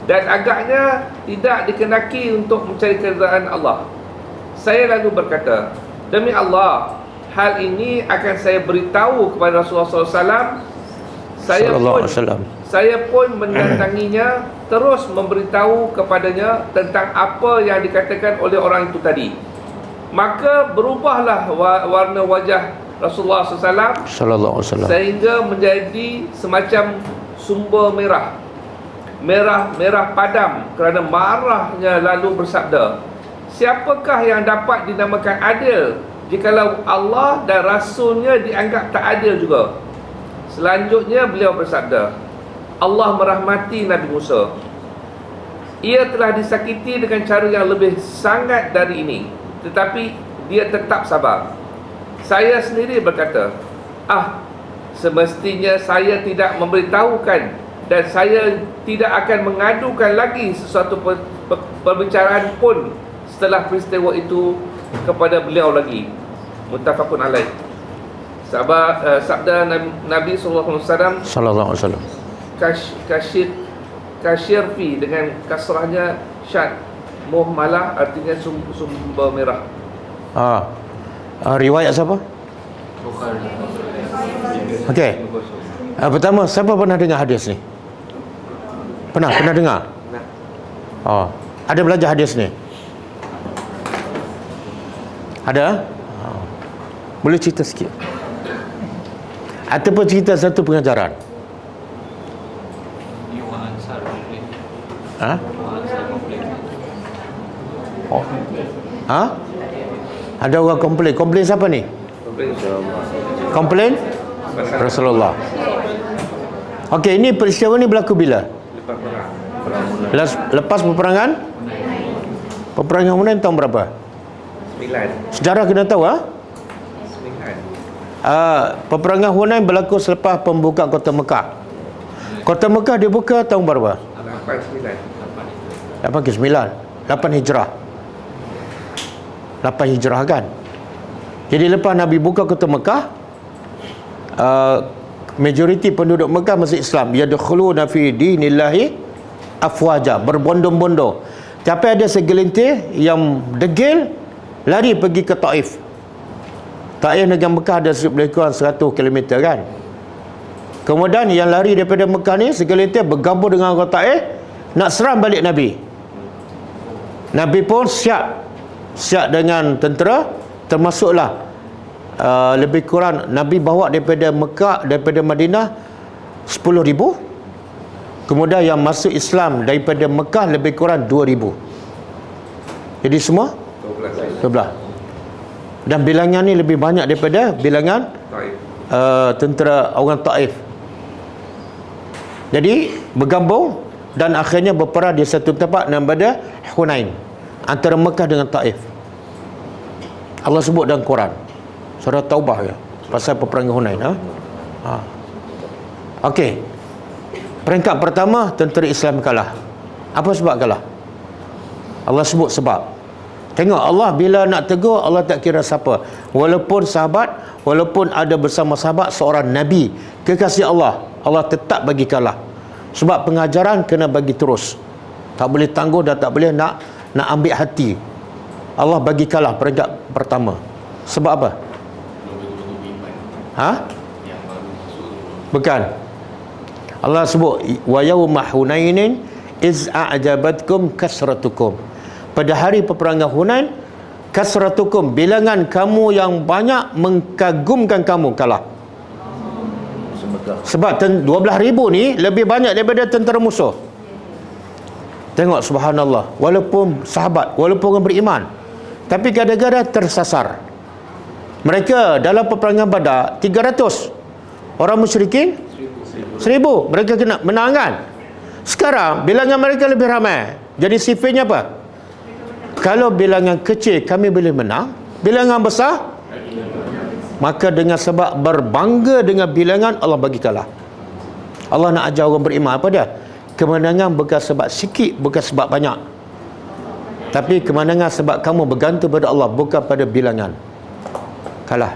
dan agaknya tidak dikenaki untuk mencari keridaan Allah. Saya lalu berkata, demi Allah, hal ini akan saya beritahu kepada Rasulullah SAW. Saya pun mendatanginya, terus memberitahu kepadanya tentang apa yang dikatakan oleh orang itu tadi. Maka berubahlah warna wajah Rasulullah SAW sehingga menjadi semacam sumber merah padam kerana marahnya, lalu bersabda, siapakah yang dapat dinamakan adil jikalau Allah dan Rasulnya dianggap tak adil juga? Selanjutnya beliau bersabda, Allah merahmati Nabi Musa. Ia telah disakiti dengan cara yang lebih sangat dari ini, tetapi dia tetap sabar. Saya sendiri berkata, semestinya saya tidak memberitahukan dan saya tidak akan mengadukan lagi sesuatu perbicaraan pun setelah peristiwa itu kepada beliau lagi. Muttafaqun alaih. Sabda Nabi SAW kasyirfi dengan kasrahnya syad, muhmalah, artinya sumber merah. Riwayat siapa? Okey. Pertama, siapa pernah dengar hadis ni? Pernah dengar? Ada belajar hadis ni? Ada? Boleh cerita sikit? Ataupun cerita satu pengajaran? Ada orang komplain. Komplain siapa ni? Komplain Rasulullah. Okey, ini peristiwa ni berlaku bila? Lepas peperangan? Peperangan Hunain tahun berapa? 9. Sejarah kena tahu peperangan Hunain berlaku selepas pembukaan kota Mekah. Kota Mekah dibuka tahun berapa? 8 ke 9. 8 Hijrah. 8 Hijrah kan. Jadi lepas Nabi buka kota Mekah, majoriti penduduk Mekah masih Islam. Yadkhuluna fi dinillahi afwaja, berbondong-bondong. Tapi ada segelintir yang degil lari pergi ke Taif. Taif dengan Mekah ada lebih kurang 100 km kan. Kemudian yang lari daripada Mekah ni segelintir bergabung dengan orang Taif nak serang balik Nabi. Nabi pun siap dengan tentera, termasuklah lebih kurang Nabi bawa daripada Mekah, daripada Madinah 10,000. Kemudian yang masuk Islam daripada Mekah lebih kurang 2,000. Jadi semua 12. Dan bilangan ni lebih banyak daripada bilangan tentera orang Taif. Jadi bergabung dan akhirnya berperang di satu tempat namanya Hunain, antara Mekah dengan Taif. Allah sebut dalam Quran surah Taubah ya, pasal peperangan Hunain. Okey. Peringkat pertama, tentera Islam kalah. Apa sebab kalah? Allah sebut sebab. Tengok, Allah bila nak tegur, Allah tak kira siapa. Walaupun sahabat, walaupun ada bersama sahabat seorang Nabi, kekasih Allah, Allah tetap bagi kalah. Sebab pengajaran kena bagi terus. Tak boleh tangguh dan tak boleh nak ambil hati. Allah bagi kalah peringkat pertama. Sebab apa? Bukan. Allah sebut wa yauma hunainin iz a'jabatkum kasratukum. Pada hari peperangan Hunain, kasratukum, bilangan kamu yang banyak mengkagumkan kamu kalah. Sebab 12,000 ni lebih banyak daripada tentera musuh. Tengok, subhanallah, walaupun sahabat, walaupun orang beriman, tapi kadang-kadang tersasar. Mereka dalam peperangan Badar 300, orang musyrikin 1,000. Mereka kena menang kan. Sekarang bilangan mereka lebih ramai. Jadi sifatnya apa? Kalau bilangan kecil kami boleh menang, bilangan besar Maka dengan sebab berbangga dengan bilangan, Allah bagi kalah. Allah nak ajar orang beriman apa dia? Kemenangan bukan sebab sikit, bukan sebab banyak. Tapi kemenangan sebab kamu bergantung pada Allah, bukan pada bilangan. Kalah.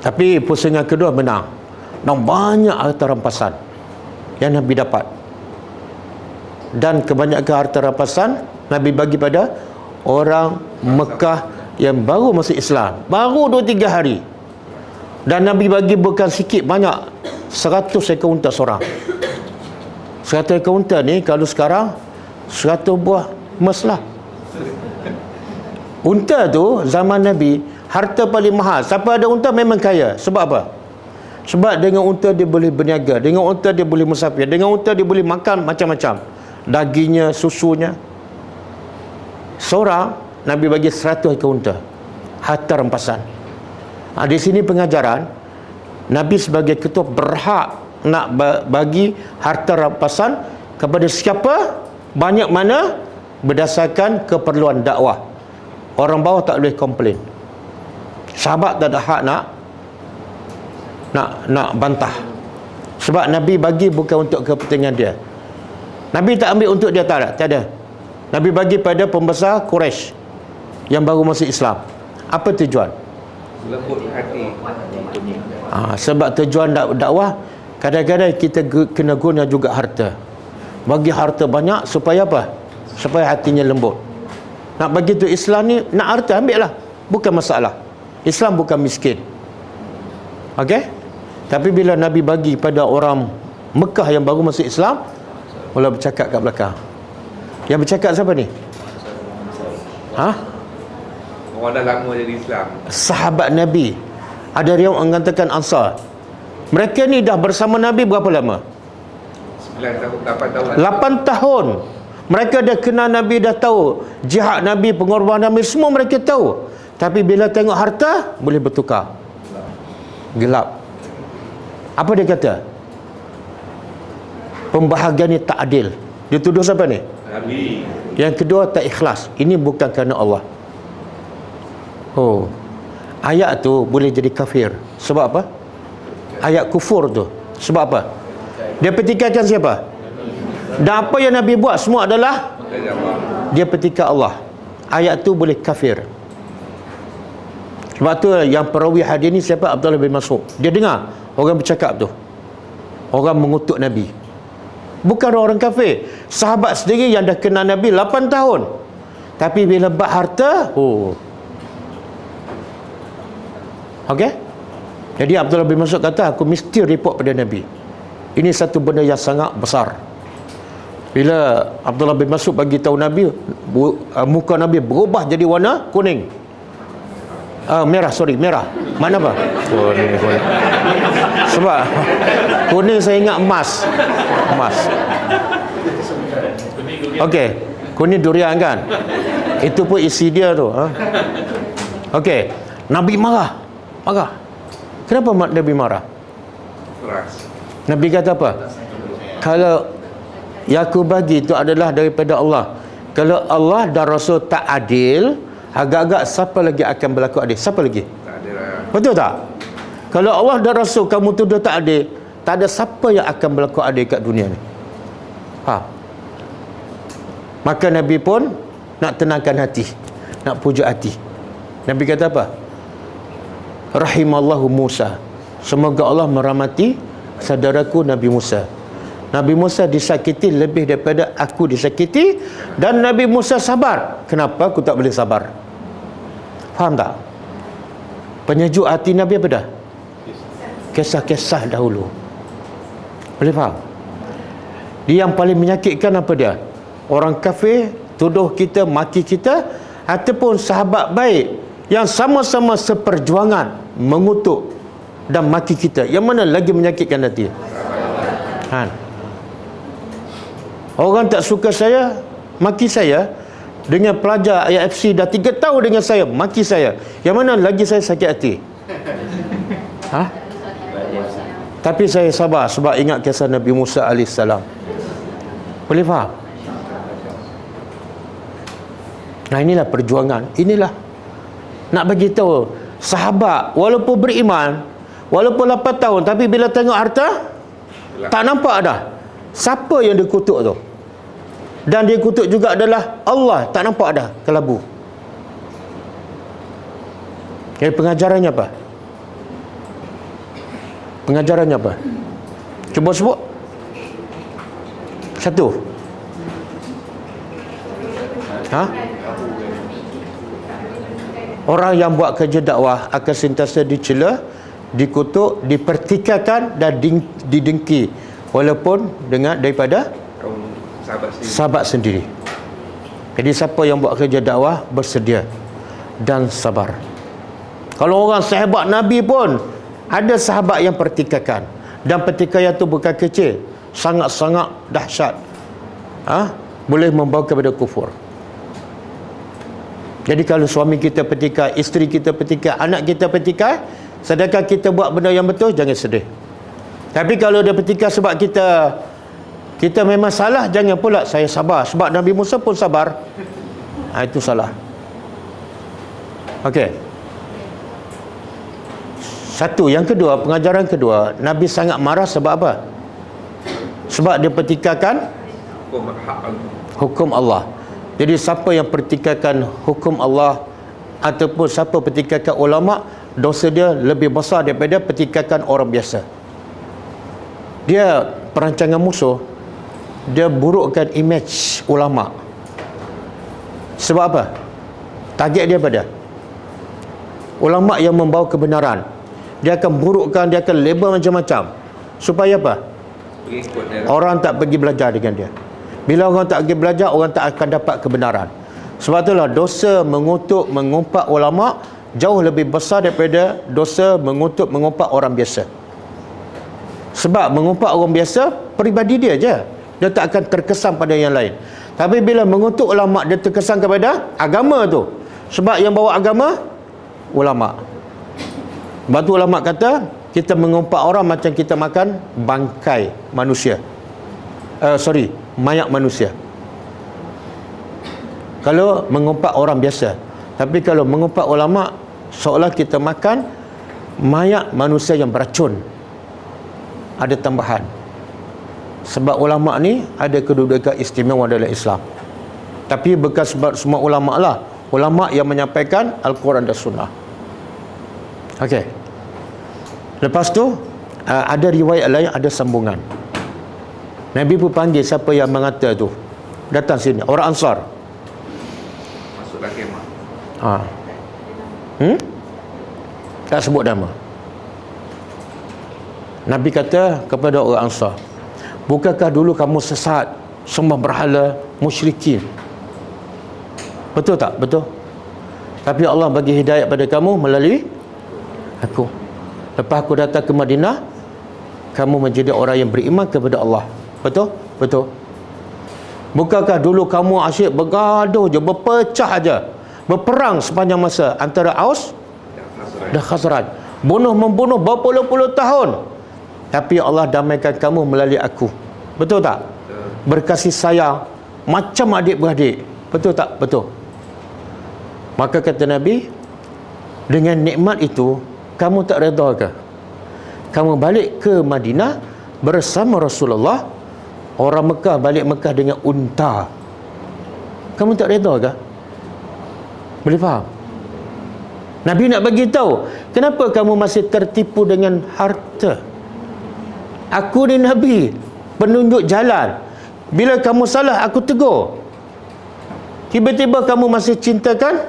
Tapi pusingan kedua menang. Dan banyak harta rampasan yang Nabi dapat. Dan kebanyakan harta rampasan Nabi bagi pada orang Mekah yang baru masuk Islam, baru 2-3 hari. Dan Nabi bagi bukan sikit, banyak. 100 ekor unta seorang. 100 ekor unta ni kalau sekarang 100 buah emas lah. Unta tu zaman Nabi harta paling mahal. Siapa ada unta memang kaya. Sebab apa? Sebab dengan unta dia boleh berniaga, dengan unta dia boleh musafir, dengan unta dia boleh makan macam-macam, dagingnya, susunya. Seorang Nabi bagi 100 ekor unta, harta rampasan. Di sini pengajaran Nabi sebagai ketua berhak nak bagi harta rampasan kepada siapa, banyak mana, berdasarkan keperluan dakwah. Orang bawah tak boleh komplain. Sahabat tak ada hak nak bantah. Sebab Nabi bagi bukan untuk kepentingan dia. Nabi tak ambil untuk dia, tak ada. Nabi bagi pada pembesar Quraisy yang baru masuk Islam. Apa tujuan? Lembut hati. Sebab tujuan dakwah, kadang-kadang kita kena guna juga harta. Bagi harta banyak supaya apa? Supaya hatinya lembut. Nak bagi tu Islam ni, nak harta ambil lah, bukan masalah. Islam bukan miskin. Okey? Tapi bila Nabi bagi pada orang Mekah yang baru masuk Islam, mula bercakap kat belakang. Yang bercakap siapa ni? Orang dah lama jadi Islam. Sahabat Nabi. Ada yang mengatakan Ansar. Mereka ni dah bersama Nabi berapa lama? 9 tahun, 8 tahun. 8 tahun. Mereka dah kenal Nabi, dah tahu jihad Nabi, pengorbanan Nabi, semua mereka tahu. Tapi bila tengok harta, boleh bertukar. Gelap. Apa dia kata? Pembahagian ni tak adil. Dia tuduh siapa ni? Nabi. Yang kedua, tak ikhlas. Ini bukan kerana Allah. Ayat tu boleh jadi kafir. Sebab apa? Ayat kufur tu. Sebab apa? Dia pertikaikan siapa? Dan apa yang Nabi buat semua adalah dia petikai Allah. Ayat tu boleh kafir. Sebab tu yang perawi hadis ni siapa? Abdullah bin Mas'ud. Dia dengar orang bercakap tu, orang mengutuk Nabi. Bukan orang kafir. Sahabat sendiri yang dah kenal Nabi 8 tahun. Tapi bila bab harta, okey? Jadi Abdullah bin Mas'ud kata, aku mesti report pada Nabi. Ini satu benda yang sangat besar. Bila Abdullah bin Mas'ud bagi tahu Nabi, muka Nabi berubah jadi warna kuning. Merah. Mana apa? Kuning. Sebab kuning saya ingat emas. Okey, kuning durian kan? Itu pun isi dia tu. Okey, Nabi marah. Kenapa Nabi marah? Nabi kata apa? Kalau yang aku bagi itu adalah daripada Allah. Kalau Allah dan Rasul tak adil, agak-agak siapa lagi akan berlaku adil? Siapa lagi? Tak ada lah. Betul tak? Kalau Allah dan Rasul kamu tuduh tak adil, tak ada siapa yang akan berlaku adil kat dunia ni. Maka Nabi pun nak tenangkan hati, nak pujuk hati. Nabi kata apa? Rahimallahu Musa. Semoga Allah merahmati saudaraku Nabi Musa. Nabi Musa disakiti lebih daripada aku disakiti, dan Nabi Musa sabar. Kenapa aku tak boleh sabar? Faham tak? Penyejuk hati Nabi apa dah? Kisah-kisah dahulu. Boleh faham? Dia yang paling menyakitkan apa dia? Orang kafir tuduh kita, maki kita, ataupun sahabat baik yang sama-sama seperjuangan mengutuk dan maki kita. Yang mana lagi menyakitkan hati? Orang tak suka saya, maki saya. Dengan pelajar IFC dah 3 tahun dengan saya, maki saya. Yang mana lagi saya sakit hati? Tapi saya sabar sebab ingat kisah Nabi Musa AS. Boleh faham? Nah, inilah perjuangan. Inilah nak bagi tahu sahabat walaupun beriman, walaupun 8 tahun, tapi bila tengok harta tak nampak dah siapa yang dia kutuk tu. Dan dia kutuk juga adalah Allah, tak nampak dah kelabu. Jadi pengajarannya apa? Pengajarannya apa? Cuba sebut. Satu. Orang yang buat kerja dakwah akan sentiasa dicela, dikutuk, dipertikaikan dan didengki, walaupun dengan daripada sahabat sendiri. Jadi siapa yang buat kerja dakwah bersedia dan sabar. Kalau orang sahabat Nabi pun ada sahabat yang pertikaikan, dan pertikaian itu bukan kecil, sangat-sangat dahsyat. Boleh membawa kepada kufur. Jadi kalau suami kita pertikai, isteri kita pertikai, anak kita pertikai, sedangkan kita buat benda yang betul, jangan sedih. Tapi kalau dia pertikai sebab kita memang salah, jangan pula saya sabar. Sebab Nabi Musa pun sabar. Itu salah. Okey. Satu. Yang kedua, pengajaran kedua, Nabi sangat marah sebab apa? Sebab dia pertikaikan hukum Allah. Jadi siapa yang pertikaikan hukum Allah ataupun siapa pertikaikan ulama, dosa dia lebih besar daripada pertikaikan orang biasa. Dia perancangan musuh, dia burukkan image ulama. Sebab apa? Target dia pada ulama yang membawa kebenaran. Dia akan burukkan, dia akan label macam-macam. Supaya apa? Orang tak pergi belajar dengan dia. Bila orang tak pergi belajar, orang tak akan dapat kebenaran. Sebab itulah dosa mengutuk, mengumpat ulama jauh lebih besar daripada dosa mengutuk, mengumpat orang biasa. Sebab mengumpat orang biasa, peribadi dia je, dia tak akan terkesan pada yang lain. Tapi bila mengutuk ulama, dia terkesan kepada agama tu. Sebab yang bawa agama, ulama. Sebab tu ulama kata, kita mengumpat orang macam kita makan bangkai manusia. Mayat manusia. Kalau mengumpat orang biasa. Tapi kalau mengumpat ulama, seolah kita makan mayat manusia yang beracun. Ada tambahan. Sebab ulama ni ada kedudukan istimewa dalam Islam. Tapi bukan sebab semua ulama lah. Ulama yang menyampaikan Al-Quran dan Sunnah. Okey. Lepas tu ada riwayat lain, ada sambungan. Nabi pun panggil siapa yang mengata tu, datang sini, orang Ansar. Masuklah kemah. Tak sebut nama. Nabi kata kepada orang Ansar, bukankah dulu kamu sesat, sembah berhala, musyrikin? Betul tak? Betul. Tapi Allah bagi hidayat pada kamu melalui aku. Lepas aku datang ke Madinah, kamu menjadi orang yang beriman kepada Allah. Betul? Betul. Bukankah dulu kamu asyik bergaduh je, berpecah aja, berperang sepanjang masa antara Aus dan Khazraj, bunuh-membunuh berpuluh-puluh tahun, tapi Allah damaikan kamu melalui aku. Betul tak? Berkasih sayang macam adik-beradik. Betul tak? Betul. Maka kata Nabi, dengan nikmat itu kamu tak redha ke? Kamu balik ke Madinah bersama Rasulullah. Orang Mekah balik Mekah dengan unta. Kamu tak redha ke? Boleh faham? Nabi nak bagi tahu, kenapa kamu masih tertipu dengan harta? Aku ni Nabi, penunjuk jalan. Bila kamu salah, aku tegur. Tiba-tiba kamu masih cintakan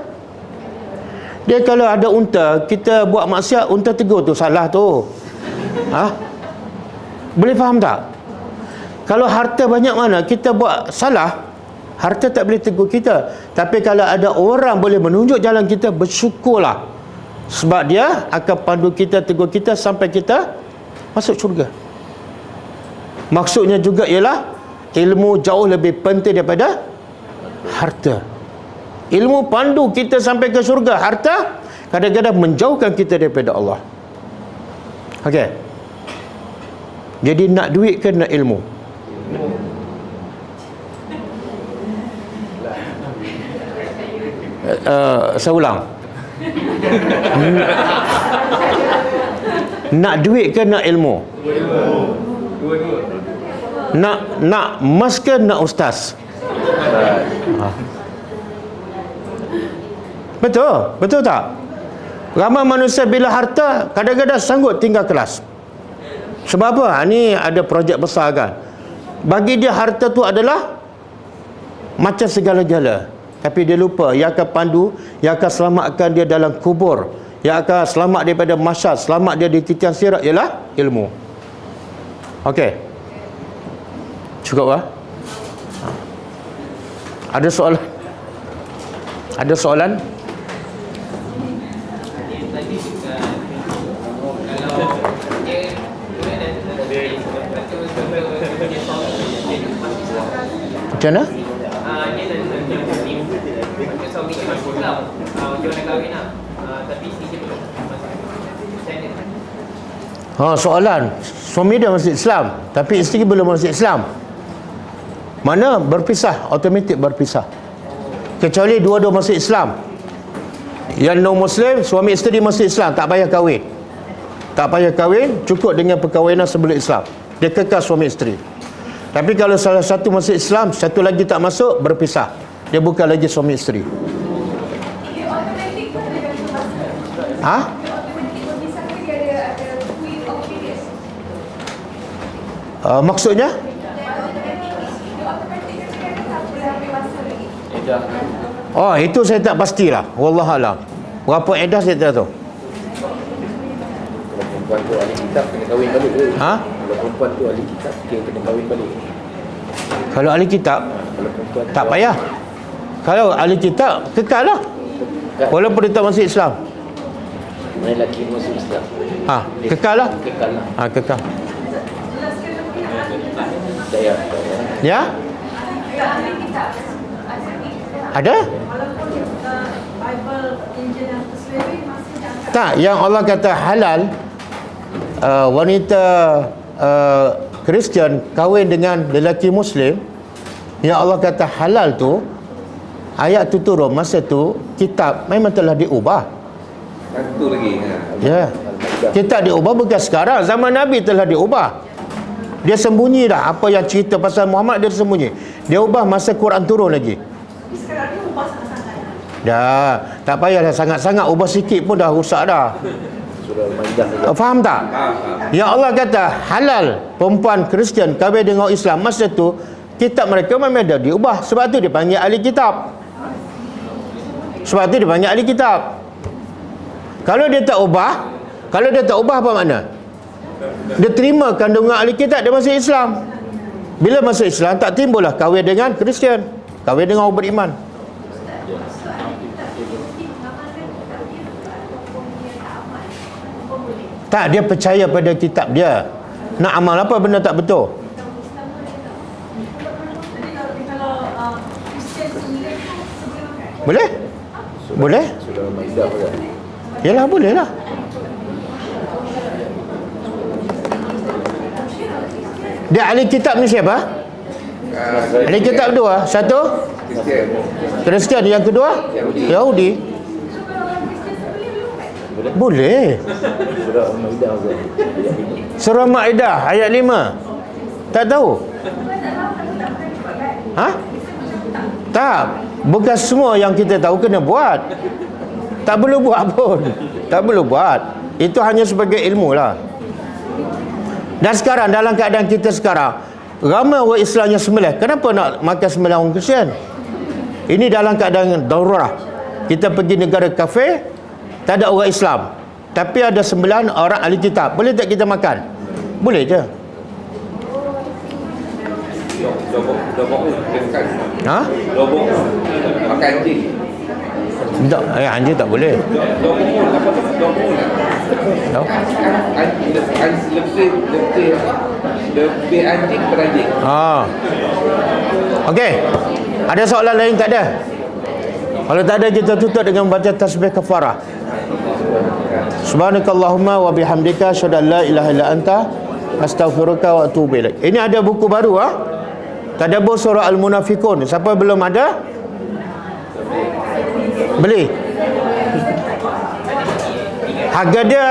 dia. Kalau ada unta, kita buat maksiat, unta tegur tu salah tu. Boleh faham tak? Kalau harta banyak mana, kita buat salah, harta tak boleh tegur kita. Tapi kalau ada orang boleh menunjuk jalan kita, bersyukurlah. Sebab dia akan pandu kita, tegur kita sampai kita masuk syurga. Maksudnya juga ialah ilmu jauh lebih penting daripada harta. Ilmu pandu kita sampai ke syurga. Harta kadang-kadang menjauhkan kita daripada Allah. Okey. Jadi nak duit ke nak ilmu? Saya ulang. Nak duit ke nak ilmu? Nak emas ke nak ustaz? Betul tak? Ramai manusia bila harta kadang-kadang sanggup tinggal kelas. Sebab apa? Ni ada projek besar kan. Bagi dia harta tu adalah macam segala-gala. Tapi dia lupa yang akan pandu, yang akan selamatkan dia dalam kubur, yang akan selamat daripada masyad, selamat dia di titian sirat ialah ilmu. Okey. Cukup lah. Ada soalan? Ada soalan? Macam mana? Soalan, suami dia masuk Islam tapi isteri belum masuk Islam. Mana berpisah, automatik berpisah. Kecuali dua-dua masuk Islam. Yang non muslim, suami isteri masuk Islam, tak payah kahwin. Tak payah kahwin, cukup dengan perkahwinan sebelum Islam. Dia kekal suami isteri. Tapi kalau salah satu masuk Islam, satu lagi tak masuk, berpisah. Dia bukan lagi suami isteri. Maksudnya? Itu saya tak pastilah. Wallahualam. Berapa edah saya tak tahu. Perempuan tu ahli kitab kena kahwin balik ke? Kalau perempuan tu ahli kitab kena kahwin balik. Kalau ahli kitab tak payah. Kalau ahli kitab kekal lah. Walaupun dia tak masuk Islam. Mana lelaki masuk Islam? Kekal lah. Kekal lah. Kekal. Ya? Ada? Tak, yang Allah kata halal, wanita Kristian kahwin dengan lelaki Muslim, yang Allah kata halal tu, ayat tu turun masa tu kitab memang telah diubah. Satu lagi. Ya. Kitab diubah bukan sekarang, zaman Nabi telah diubah. Dia sembunyi dah apa yang cerita pasal Muhammad, dia sembunyi. Dia ubah masa Quran turun lagi. Sekarang ni ubah sangat-sangat. Dah, tak payahlah sangat-sangat, ubah sikit pun dah rusak dah. Surah Al-Maidah. Faham tak? Yang Allah kata halal perempuan Kristian kahwin dengan Islam, masa tu kitab mereka memang dah diubah. Sebab tu dipanggil ahli kitab. Sebab tu dipanggil ahli kitab. Kalau dia tak ubah apa makna? Dia terima kandungan ahli kitab, dia masuk Islam. Bila masuk Islam tak timbullah kahwin dengan Kristian, kahwin dengan orang beriman. Tak, dia percaya pada kitab dia. Nak amal apa benda tak betul? Boleh? Boleh? Surah Al-Maidah pula. Yalah, boleh lah. Dia ahli kitab ni siapa? Ahli kitab dua. Satu Kristian, yang kedua Yahudi. Boleh. Surah Al-Maidah pula. Surah Maidah ayat 5. Tak tahu? Tak. Bukan semua yang kita tahu kena buat. Tak perlu buat pun. Tak perlu buat. Itu hanya sebagai ilmu lah. Dan sekarang, dalam keadaan kita sekarang, ramai orang Islam yang sembelih. Kenapa nak makan sembelih orang Kristian? Ini dalam keadaan darurat. Kita pergi negara kafir, tak ada orang Islam, tapi ada 9 orang ahli kitab. Boleh tak kita makan? Boleh je. Lobong makan anjing. Tak, anjing tak boleh. Lebih anjing beranjing. Okey. Ada soalan lain? Tak ada. Kalau tak ada, kita tutup dengan baca tasbih kafarah. Subhanakallahumma wa bihamdika asyhadu an la ilaha illa anta astaghfiruka wa atubu ilaik. Ini ada buku baru Tadabbur surah Al-Munafiqun. Siapa belum ada? Beli. Harga dia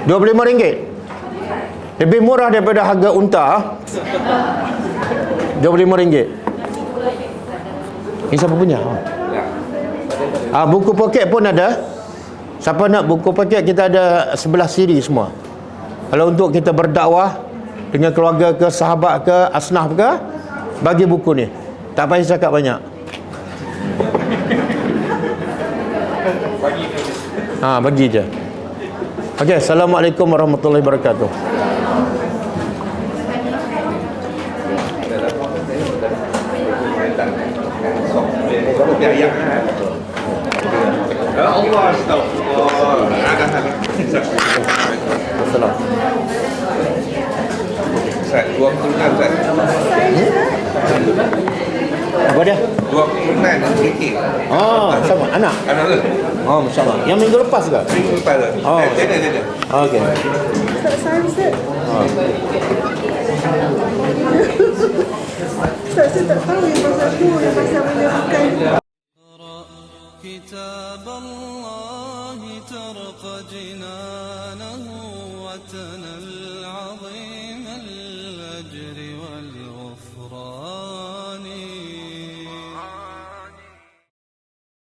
RM25. Lebih murah daripada harga unta. RM25. Ini siapa punya? Buku poket pun ada. Siapa nak buku poket, kita ada 11 siri semua. Kalau untuk kita berdakwah dengan keluarga ke, sahabat ke, asnaf ke, bagi buku ni. Tak payah cakap banyak. Bagi je. Okey, Assalamualaikum warahmatullahi wabarakatuh. Allah astagfirullah. Assalam. Ustaz, 2 keturunan Ustaz. Apa dia? 2 keturunan sedikit. Sama anak. Anak ke? Masya-Allah. Yang minggu lepas ke? Minggu lepas ke? Dia. Okey. Ustaz, saya tak tahu yang pasal tu, yang pasal menyebutkan. كتاب الله ترقى جنانه وتنى العظيم الأجر والغفران.